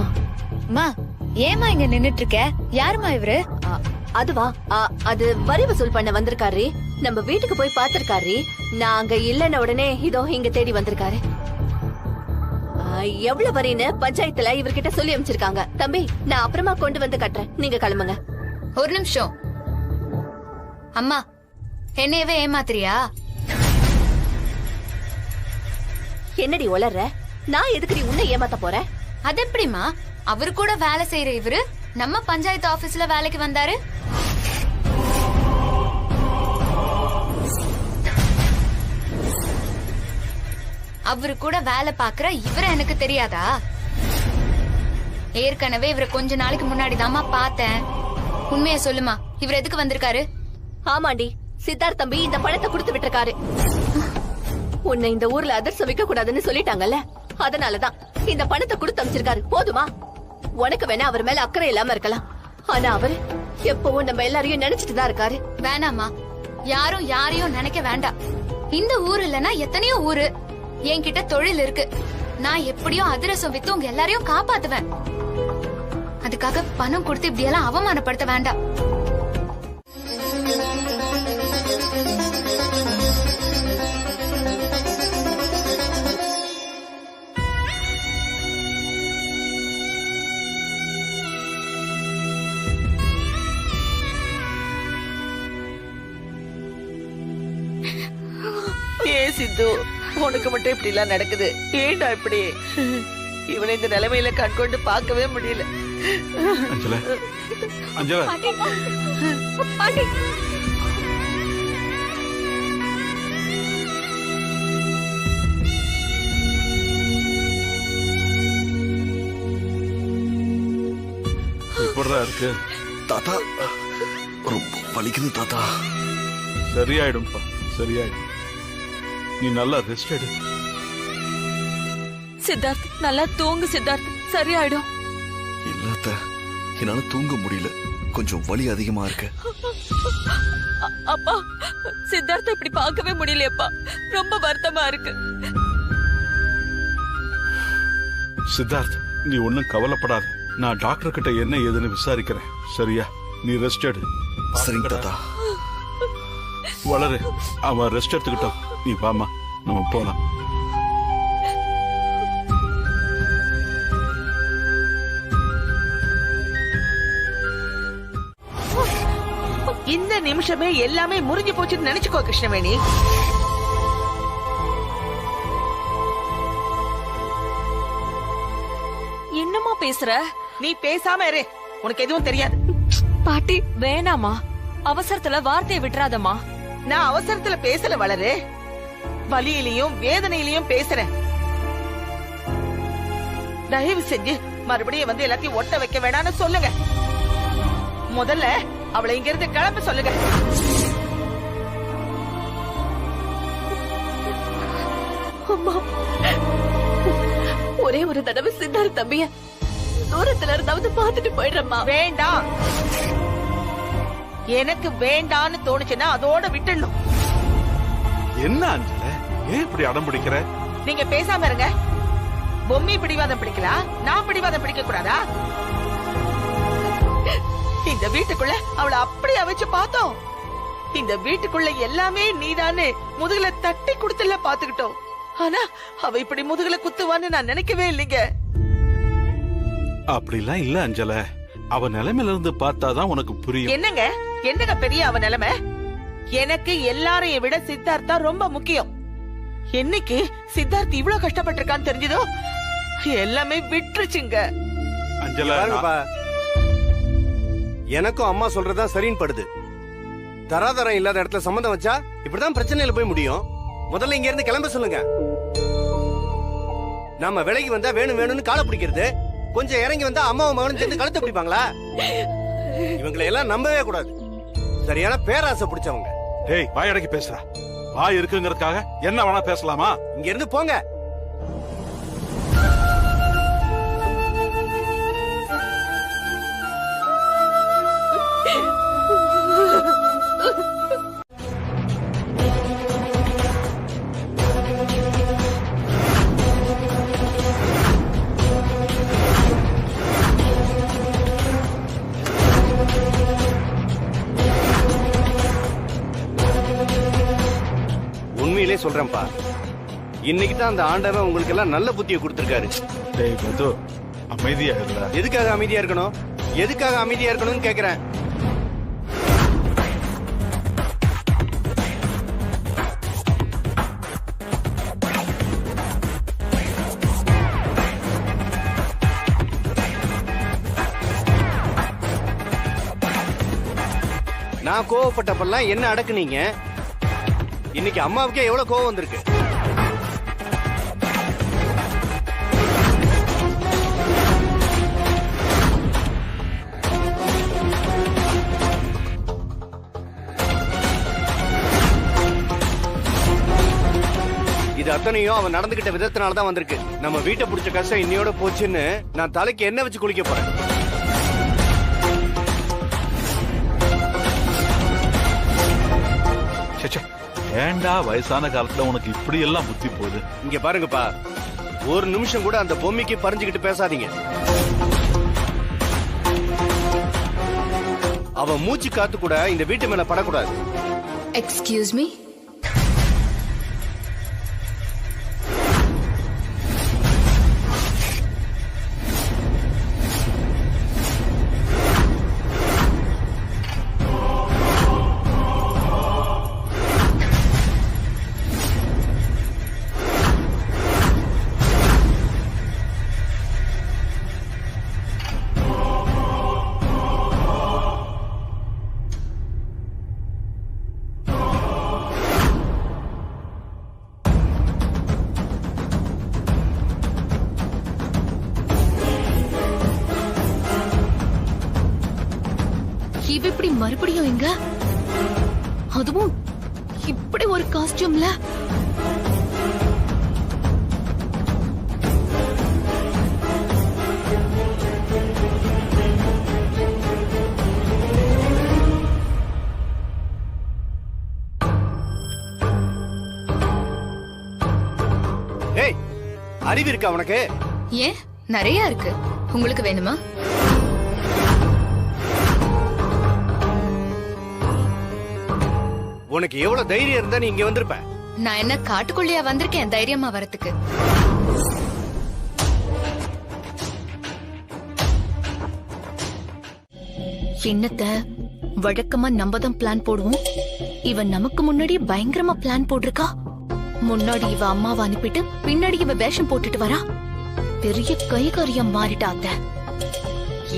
Speaker 6: அம்மா, ஏமா இங்க நின்னுட்டு இருக்க? யாருமா இவரு?
Speaker 2: அதுவா, அது வரி வசூல் பண்ண வந்திருக்காரு. நம்ம வீட்டுக்கு போய் பாத்திருக்காரு. நான் அங்க இல்லைன்ன உடனே இதோ இங்க தேடி வந்திருக்காரு. எவ்வளவு வரின்னு பஞ்சாயத்துல இவர்கிட்ட சொல்லி அமைச்சிருக்காங்க. தம்பி, நான் அப்புறமா கொண்டு வந்து கட்டுறேன், நீங்க கிளம்புங்க.
Speaker 6: ஒரு நிமிஷம். அம்மா, என்னையவே ஏமாத்திரியா?
Speaker 2: என்னடி உளர்ற? நான் எதுக்கு உன்னை ஏமாத்த போறேன்?
Speaker 6: அது எப்படிமா? அவரு கூட வேலை செய்யற இவரு நம்ம பஞ்சாயத்து ஆபீஸ்ல வேலைக்கு வந்தாரு. அவரு கூட வேலை பாக்குற இவர எனக்கு தெரியாதா? ஏற்கனவே இவரை கொஞ்ச நாளைக்கு முன்னாடி தாமா பார்த்தேன். உண்மைய சொல்லுமா, இவர் எதுக்கு வந்திருக்காரு?
Speaker 2: ஆமாண்டி, சித்தார்த் தம்பி இந்த பணத்தை கொடுத்து விட்டுருக்காரு. உன்னை இந்த ஊர்ல அதிர்ஷ்டம் வைக்க கூடாதுன்னு சொல்லிட்டாங்கல்ல, அதனாலதான் இந்த பணத்தை கொடுத்து அமைச்சிருக்காரு. போதுமா? உனக்கு வேணா அவர் மேல அக்கறை இல்லாம இருக்கலாம், ஆனா அவரு எப்பவும் நம்ம எல்லாரையும் நினைச்சிட்டு தான் இருக்காரு.
Speaker 6: வேணாமா, யாரும் யாரையும் நினைக்க வேண்டாம். இந்த ஊர் இல்லனா எத்தனையோ ஊரு. என்கிட்ட தொழில் இருக்கு. நான் எப்படியும் அதிரசம் வித்து உங்க எல்லாரையும் காப்பாத்துவேன். அதுக்காக பணம் கொடுத்து இப்படி எல்லாம் அவமானப்படுத்த வேண்டாம்.
Speaker 16: ஏன் சித்து, உனக்கு மட்டும் இப்படி எல்லாம் நடக்குது? ஏண்டா இப்படி? இவனை இந்த நிலைமையில கண்கொண்டு பார்க்கவே முடியல.
Speaker 3: அஞ்சல, அஞ்சல,
Speaker 2: பாட்டி.
Speaker 3: எப்படிதான் இருக்கு
Speaker 4: தாத்தா? ரொம்ப வலிக்குது தாத்தா.
Speaker 3: சரியாயிடும்பா, சரியாயிடும். நீ நல்லா ரெஸ்ட் எடு.
Speaker 19: சித்தார்த், நல்லா தூங்கு சித்தார்த், சரியாயிடும்.
Speaker 4: இல்ல, என்னால தூங்க முடியல, கொஞ்சம் வலி அதிகமா இருக்கு.
Speaker 19: அப்பா, சித்தார்த்த இப்படி பார்க்கவே முடியலையப்பா, ரொம்ப வருத்தமா இருக்கு.
Speaker 3: சித்தார்த், நீ ஒன்னும் கவலைப்படாத. நான் டாக்டர் கிட்ட என்ன ஏதுன்னு விசாரிக்கிறேன். சரியா? நீ ரெஸ்ட் எடு.
Speaker 4: சரிங்க தாத்தா.
Speaker 3: வளரு, அவன் ரெஸ்ட் எடுத்துக்கிட்டோம். நீ வாமா, நம்ம போலாம்.
Speaker 16: இந்த நிமிஷமே எல்லாமே முறிஞ்சு போச்சுன்னு நினைச்சுக்கோ கிருஷ்ணவேணி.
Speaker 19: என்னமா பேசுற?
Speaker 16: நீ பேசாம இரு, உனக்கு எதுவும் தெரியாது.
Speaker 19: பாட்டி வேணாமா, அவசரத்துல வார்த்தையை விட்டுறாதம்மா.
Speaker 16: நான் அவசரத்துல பேசல வளரு, வலியிலையும் வேதனையிலையும் பேசுறேன். தயவு செஞ்சு மறுபடியும் வந்து எல்லாத்தையும் ஒட்ட வைக்க வேணாம்னு சொல்லுங்க. முதல்ல அவளை இங்க இருந்து கிளம்ப சொல்லுங்க.
Speaker 2: அம்மா, ஒரே ஒரு தடவை சித்தார்த் தம்பிய தூரத்துல இருந்தாவது பாத்துட்டு போயிடுறம்மா.
Speaker 16: வேண்டாம், எனக்கு வேண்டான்னு தோணுச்சுன்னா அதோட விட்டுடணும்.
Speaker 3: என்ன அஞ்சல, ஏன் இப்படி அடம் பிடிக்கிற?
Speaker 16: நீங்க பேசாம இருங்க. பொம்மி பிடிவாதம் பிடிக்கலாம், நான் பிடிவாதம் பிடிக்க கூடாதா? இந்த வீட்டுக்குள்ள அவளை அப்படி வச்சு பார்த்தோம். இந்த வீட்டுக்குள்ள எல்லாமே நீதானு முதுகுல தட்டி கொடுத்துல பாத்துக்கிட்டோம். ஆனா அவ இப்படி முதுகுல குத்துவான்னு நான் நினைக்கவே இல்லைங்க.
Speaker 3: அப்படிலாம் இல்ல அஞ்சல. அவ நிலைமையில இருந்து பார்த்தாதான் உனக்கு புரியும்.
Speaker 16: என்னங்க பெரிய அவ நிலைமை? எனக்கு எல்லாரையும் விட சித்தார்த்தா ரொம்ப முக்கியம். என்னைக்கு சித்தார்த் இவ்வளவு கஷ்டப்பட்டிருக்கான்னு தெரிஞ்சதோ எல்லாமே விட்டுருச்சுங்க.
Speaker 18: அஞ்சலா, எனக்கும் அம்மா சொல்றதா சரின்னு படுது. தராதரம் இல்லாத இடத்துல சம்மந்தம் வச்சா இப்படிதான் பிரச்சனையில போய் முடியும். முதல்ல இங்க இருந்து கிளம்ப சொல்லுங்க. நாம விலைக்கு வந்தா வேணும் வேணும்னு காலை பிடிக்கிறது, கொஞ்சம் இறங்கி வந்தா அம்மாவும் மகனும் சேர்ந்து கழுத்தை பிடிப்பாங்களா? இவங்களை எல்லாம் நம்பவே கூடாது. சரியான பேராசை பிடிச்சவங்க.
Speaker 3: டேய், வாயடக்கி பேசுறா. வாய் இருக்குங்கிறதுக்காக என்ன வேணா பேசலாமா?
Speaker 18: இங்க இருந்து போங்க. உண்மையிலே சொல்றேன்ப்பா, இன்னைக்கு தான் அந்த ஆண்டவன் உங்களுக்கு எல்லாம் நல்ல புத்தியை கொடுத்திருக்காரு.
Speaker 3: டேய் மது, அமைதியா இருடா.
Speaker 18: எதுக்காக அமைதியா இருக்கணும்? எதுக்காக அமைதியா இருக்கணும்னு கேக்குறேன். நான் கோவப்பட்டப்பெல்லாம் என்ன அடக்குனீங்க? இன்னைக்கு அம்மாவுக்கே எவ்வளவு கோவம் வந்திருக்கு. இது அத்தனையும் அவன் நடந்துகிட்ட விதத்தினாலதான் வந்திருக்கு. நம்ம வீட்டை பிடிச்ச கஷ்டம் இன்னையோட போச்சுன்னு நான் தலைக்கு என்ன வச்சு குளிக்க போறேன்.
Speaker 3: ஏண்டா வயசான காலத்துல உனக்கு இப்படி எல்லாம் புத்தி போகுது?
Speaker 18: இங்க பாருங்கப்பா, ஒரு நிமிஷம் கூட அந்த பொம்மைக்கு பறிஞ்சுக்கிட்டு பேசாதீங்க. அவ மூச்சு காத்து கூட இந்த வீட்டு மேல படக்கூடாது.
Speaker 6: Excuse me.
Speaker 8: இவ இப்படி மறுபடியும் எங்க? அதுவும் இப்படி ஒரு காஸ்டியூம்ல?
Speaker 18: ஏய், அறிவு இருக்கா உனக்கு?
Speaker 6: ஏன், நிறைய இருக்கு. உங்களுக்கு வேணுமா?
Speaker 18: உனக்கு எவ்வளவு தைரியம் இருந்தா நீ இங்க வந்திருப்ப?
Speaker 6: நான் என்ன காட்டுக்குள்ளையா வந்திருக்கேன் தைரியமா வரத்துக்கு?
Speaker 8: என்னத்த வழக்கமா நம்ம தான் பிளான் போடுவோம். இவன் நமக்கு முன்னாடி பயங்கரமா பிளான் போட்டிருக்கா. முன்னாடி இவ அம்மாவை அனுப்பிட்டு பின்னாடி இவ வேஷம் போட்டுட்டு வரா. பெரிய கைகாரியம் மாறிட்டாத்த.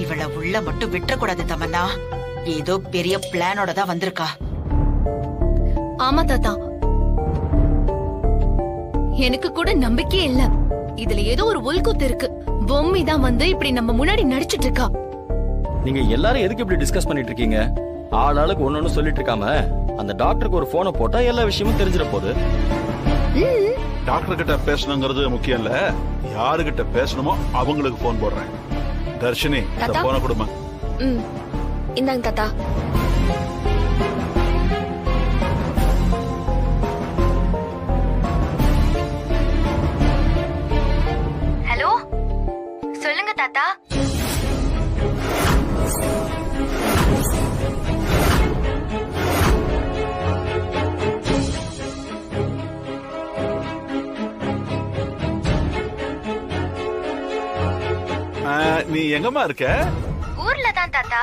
Speaker 20: இவள உள்ள மட்டும் விட்டுறக்கூடாது தமன்னா. ஏதோ பெரிய பிளானோட தான் வந்திருக்கா.
Speaker 8: ஆமா தாத்தா, எனக்கு கூட நம்பிக்கையே இல்ல. இதுல ஏதோ ஒரு உள்குத்து இருக்கு. பொம்மி தான் வந்து இப்படி நம்ம முன்னாடி நடிச்சிட்டு இருக்கா.
Speaker 21: நீங்க எல்லாரும் எதுக்கு இப்படி டிஸ்கஸ் பண்ணிட்டு இருக்கீங்க? ஆளாளுக்கு ஒன்னொன்னு சொல்லிட்டு இருக்காம அந்த டாக்டருக்கு ஒரு போனை போட்டா எல்லா விஷயமும் தெரிஞ்சிட போகுது.
Speaker 3: டாக்டர் கிட்ட பேசணுங்கிறது முக்கியம் இல்ல, யாருகிட்ட பேசணுமோ அவங்களுக்கு போன் போடுறேன். தர்ஷினி, இந்த போனை கொடுமா.
Speaker 2: இந்தாங்க தாத்தா.
Speaker 6: ஹலோ, சொல்லுங்க தாத்தா.
Speaker 3: நீ எங்கம்மா இருக்க?
Speaker 6: ஊர்ல இப்பதான் தாத்தா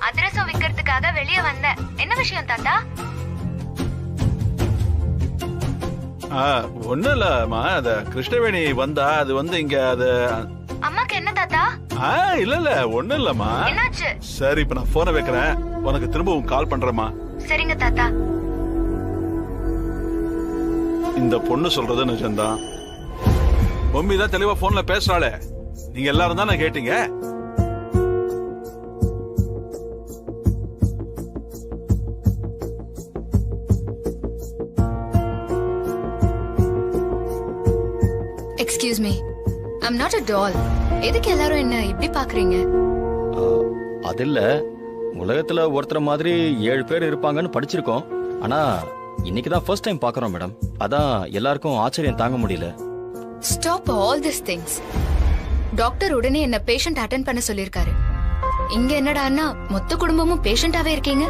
Speaker 6: அதிரசம் விக்கிறதுக்காக வெளியே வந்தேன். என்ன விஷயம் தாத்தா?
Speaker 3: ஒண்ணும் இல்லம்மா, அத கிருஷ்ணவேணி வந்தா அது வந்து இங்க அது
Speaker 6: அம்மாக்கு என்ன தாத்தா?
Speaker 3: இல்ல ஒண்ணும் இல்லம்மா.
Speaker 6: என்னாச்சு?
Speaker 3: சரி, இப்ப நான் போனை வைக்கிறேன், உனக்கு திரும்பவும் கால் பண்றேம்மா.
Speaker 6: சரிங்க தாத்தா.
Speaker 3: இந்த பொண்ணு சொல்றது நிஜம்தான். பொம்மி தான் தெளிவா போன்ல பேசுறாளே, நீங்க எல்லாரும் தானே கேட்டீங்க.
Speaker 6: Excuse me, I'm not a doll. எதுக்கு எல்லாரும் என்ன இப்படி பாக்குறீங்க?
Speaker 21: அது இல்ல, உலகத்துல ஒருத்தர் மாதிரி 7 பேர் இருப்பாங்கன்னு படிச்சிருக்கோம். ஆனா இன்னைக்கு தான் ஃபர்ஸ்ட் டைம் பாக்குறோம் மேடம். அதான் எல்லாருக்கும் ஆச்சரியம் தாங்க முடியல.
Speaker 6: Stop all this things. Doctor உடனே என்ன பேஷண்ட் அட்டெண்ட் பண்ண சொல்லிருக்காரு. இங்க என்னடான்னா மொத்த குடும்பமும் பேஷண்டாவே இருக்கீங்க.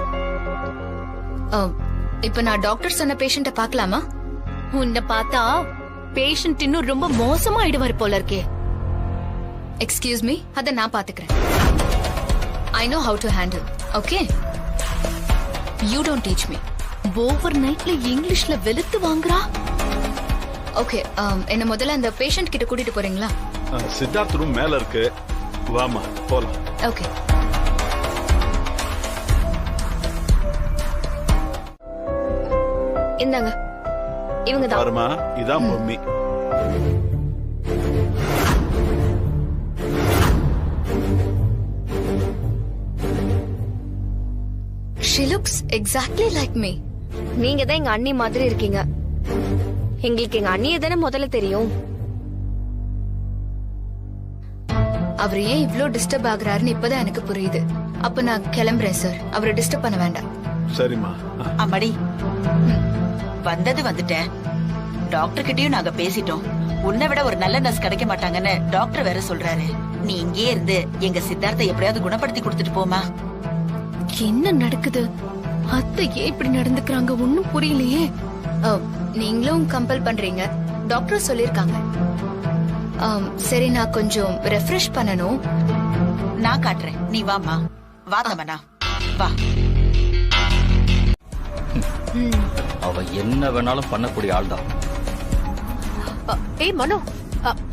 Speaker 6: இப்ப நான் டாக்டர் சொன்ன பேஷண்ட பாக்கலாமா?
Speaker 8: உன்னை பார்த்தா பேஷண்ட் இன்னும் ரொம்ப மோசமா ஆயிடுவார் போல இருக்கே.
Speaker 6: எக்ஸ்கியூஸ் மீ, அத நான் பாத்துக்கிறேன். I know how to handle. Okay, you don't teach me.
Speaker 8: Over நைட்ல இங்கிலீஷ்ல வெளுத்து வாங்குறா.
Speaker 6: ஓகே, என்ன முதல்ல அந்த பேஷண்ட் கிட்ட கூட்டிட்டு போறீங்களா?
Speaker 3: சித்தார்த் ரூம் மேல இருக்கு, வாமா போலாம்.
Speaker 6: ஓகே.
Speaker 2: இந்தாங்க, இவங்க தான்.
Speaker 3: பாருமா, இதான் Bommi.
Speaker 6: She looks exactly like me.
Speaker 2: நீங்க தான் எங்க அண்ணி மாதிரி இருக்கீங்க. எங்களுக்கு எங்க அண்ணியை தானே முதல்ல தெரியும்.
Speaker 6: அவர் ஏன் இவ்ளோ டிஸ்டர்ப் ஆகுறாருன்னு இப்பதான் எனக்கு புரியுது. அப்ப நான் கிளம்புறேன் சார், அவரை டிஸ்டர்ப் பண்ண வேண்டாம்.
Speaker 3: சரிம்மா.
Speaker 20: அம்மாடி, வந்தது வந்துட்டேன். டாக்டர் கிட்டயும் நாங்க பேசிட்டோம். உன்னை விட ஒரு நல்ல நர்ஸ் கிடைக்க மாட்டாங்கன்னு டாக்டர் வேற சொல்றாரு. நீ இங்கே இருந்து எங்க சித்தார்த்தை எப்படியாவது குணப்படுத்தி கொடுத்துட்டு போமா.
Speaker 8: என்ன நடக்குது? அத்தை ஏன் இப்படி நடந்துக்கிறாங்க ஒன்னும் புரியலையே.
Speaker 6: நீங்களும் கம்பல் பண்றீங்க, டாக்டர் சொல்லிருக்காங்க. சரி, நான் கொஞ்சம் ரெஃப்ரெஷ் பண்ணணும்.
Speaker 20: நான் காட்டுறேன், நீ வாமா. வா தமனா, வா.
Speaker 21: அவ என்ன வேணாலும் பண்ணக்கூடிய ஆள் தான்.
Speaker 2: ஏய் மனோ,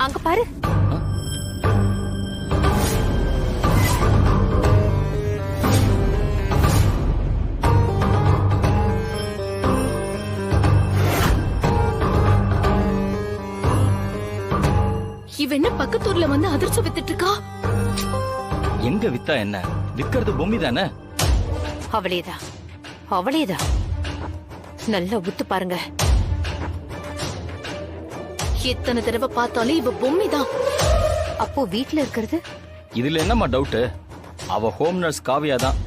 Speaker 2: அங்க பாரு.
Speaker 8: இவ என்ன பக்கத்தூர்ல வந்து அதிர்ச்சி வித்துட்டு இருக்கா?
Speaker 21: எங்க வித்தா என்ன, விக்கிறது பொம்மி தானே.
Speaker 2: அவளேதான், அவளேதான். நல்லா உத்து பாருங்க.
Speaker 8: எத்தனை தடவை பார்த்தாலும் இவ பொம்மி தான்.
Speaker 2: அப்போ வீட்டுல இருக்கிறது?
Speaker 21: இதுல என்னம்மா டவுட்? அவ ஹோம் நர்ஸ் காவியா தான்.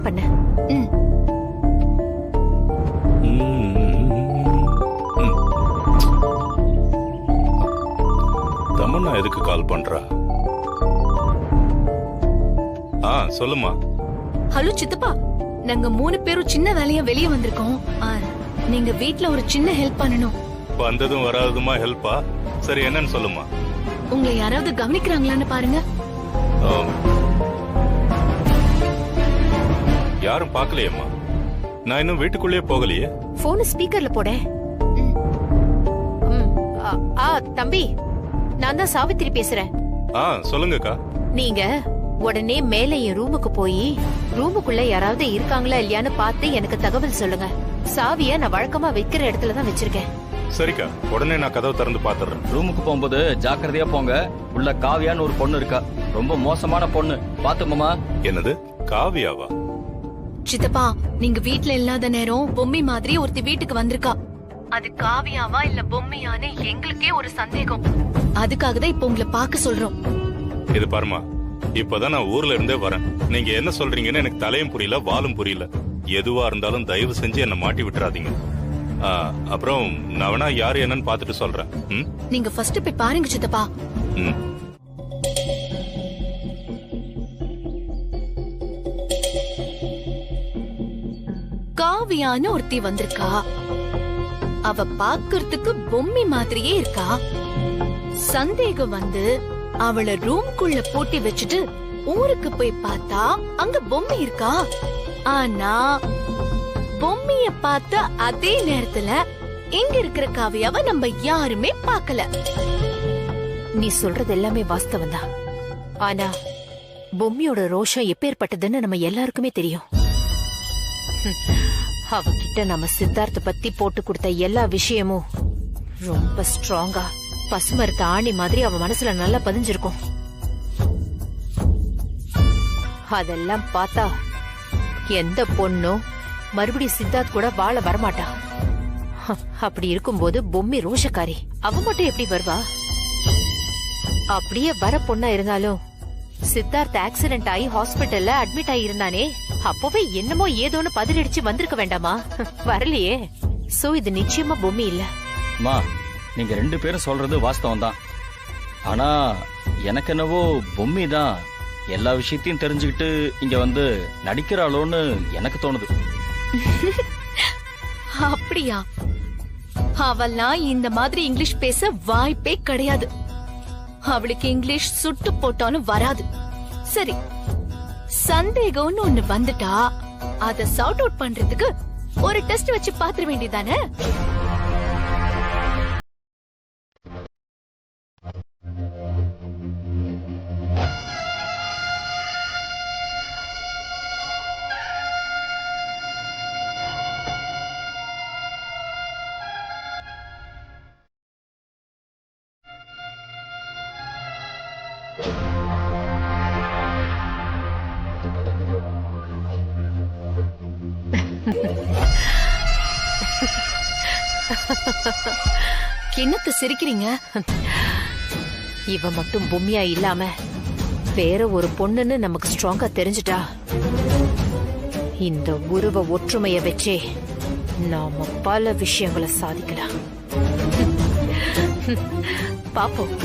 Speaker 2: பண்ண.
Speaker 11: தமன்னா எதுக்கு கால் பண்றா? சொல்லுமா.
Speaker 8: ஹலோ சித்தப்பா, நாங்க 3 பேரும் சின்ன வேலையா வெளியே வந்திருக்கோம். நீங்க வீட்ல ஒரு சின்ன ஹெல்ப் பண்ணணும்.
Speaker 11: வந்ததும் வராததுமா ஹெல்ப்பா? சரி, என்னன்னு சொல்லுமா.
Speaker 8: உங்களை யாராவது கவனிக்கிறாங்களான்னு பாருங்க.
Speaker 11: யாரும் பாக்கலையம்மா. நான் இன்னும் வீட்டுக்குள்ளேயே போகலையே.
Speaker 2: போன் ஸ்பீக்கர்ல போட. தம்பி, நான் தான் சாவித்திரி பேசுறேன்.
Speaker 11: சொல்லுங்கக்கா.
Speaker 2: நீங்க உடனே மேல என் ரூமுக்கு போய் ரூமுக்குள்ள யாராவது இருக்காங்களா இல்லையான்னு பார்த்து எனக்கு தகவல் சொல்லுங்க. சாவிய நான் வழக்கமா வைக்கிற இடத்துல தான் வச்சிருக்கேன்.
Speaker 11: சரிக்கா, உடனே நான் கதவை திறந்து பாத்துறேன்.
Speaker 21: ரூமுக்கு போகும்போது ஜாக்கிரதையா போங்க. உள்ள காவியான்னு ஒரு பொண்ணு இருக்கா, ரொம்ப மோசமான பொண்ணு, பாத்து மாமா.
Speaker 11: என்னது, காவியாவா?
Speaker 5: சித்தப்பா, நீங்க வீட்ல இல்லாத நேரம் பொம்மி மாதிரி ஒருத்தி வீட்டுக்கு வந்திருக்கா. அது காவியாவா இல்ல பொம்மையான்னு எங்களுக்கே ஒரு சந்தேகம். அதுக்காக தான் இப்ப உங்களை பார்க்க சொல்றோம்.
Speaker 11: இது பாருமா, இப்பதான் நான் ஊர்ல இருந்தே வரேன். நீங்க என்ன சொல்றீங்கன்னு எனக்கு தலையும் புரியல, வாலும் புரியல. எதுவா இருந்தாலும் தயவு செஞ்சு என்ன மாட்டி விட்டுறாதீங்க. அப்புறம் நான் வேணா யாரு என்னன்னு பாத்துட்டு சொல்றேன்.
Speaker 5: நீங்க ஃபர்ஸ்ட் போய் பாருங்க சித்தப்பா. காவியான்னு ஒருத்தி வந்திருக்கா. அவ பாக்குறதுக்கு பொம்மி மாதிரியே இருக்கா. சந்தேகம் வந்து அவளை ரூம்குள்ள பூட்டி வச்சுட்டு ஊருக்கு போய் பார்த்தா அங்க பொம்மி இருக்கா. ஆனா பொம்மிய பார்த்த அதே நேரத்துல இங்க இருக்கிற காவியாவை நம்ம யாருமே பார்க்கல.
Speaker 2: நீ சொல்றது எல்லாமே வாஸ்தவம் தான். ஆனா பொம்மியோட ரோஷம் எப்பேற்பட்டதுன்னு நம்ம எல்லாருக்குமே தெரியும். அவகிட்ட நம்ம சித்தார்த்த பத்தி போட்டு கொடுத்த எல்லா விஷயமும் ரொம்ப ஸ்ட்ராங்கா பசுமரத்த ஆணி மாதிரி அவ மனசுல நல்லா பதிஞ்சிருக்கும். அதெல்லாம் பார்த்தா எந்த பொண்ணும் மறுபடியும் சித்தார்த் கூட வாழ வரமாட்டா. அப்படி இருக்கும்போது பொம்மி ரோஷக்காரி, அவ மட்டும் எப்படி வருவா? அப்படியே வர பொண்ணா இருந்தாலும் சித்தார்த் ஆக்சிடென்ட் ஆகி ஹாஸ்பிட்டல்ல அட்மிட் ஆகி இருந்தானே, அப்பவே என்னமோ ஏதோன்னு பதிலடிச்சு வந்திருக்க வேண்டாமா? வரலையே. சோ இது நிச்சயமா பொம்மி இல்ல.
Speaker 21: மா, நீங்க 2 பேரும் சொல்றது வாஸ்தவம் தான். ஆனா எனக்கு என்னவோ பொம்மி தான் எல்லா விஷயத்தையும் தெரிஞ்சுக்கிட்டு இங்க வந்து நடிக்கிறாளோன்னு எனக்கு தோணுது.
Speaker 5: அப்படியா? அவெல்லாம் இந்த மாதிரி இங்கிலீஷ் பேச வாய்ப்பே கிடையாது. அவளுக்கு இங்கிலீஷ் சுட்டு போட்டாலும் வராது. சரி, சந்தேகம்னு ஒண்ணு வந்துட்டா அத சார்ட் அவுட் பண்றதுக்கு ஒரு டெஸ்ட் வச்சு பாத்திர வேண்டியதானே? என்னத்த சிரிக்கிறீங்க?
Speaker 2: இவ மட்டும் பொம்மியா இல்லாம வேற ஒரு பொண்ணுன்னு நமக்கு ஸ்ட்ராங்கா தெரிஞ்சுட்டா, இந்த உருவ ஒற்றுமைய வச்சே நாம பல விஷயங்களை சாதிக்கலாம். பாப்போம்.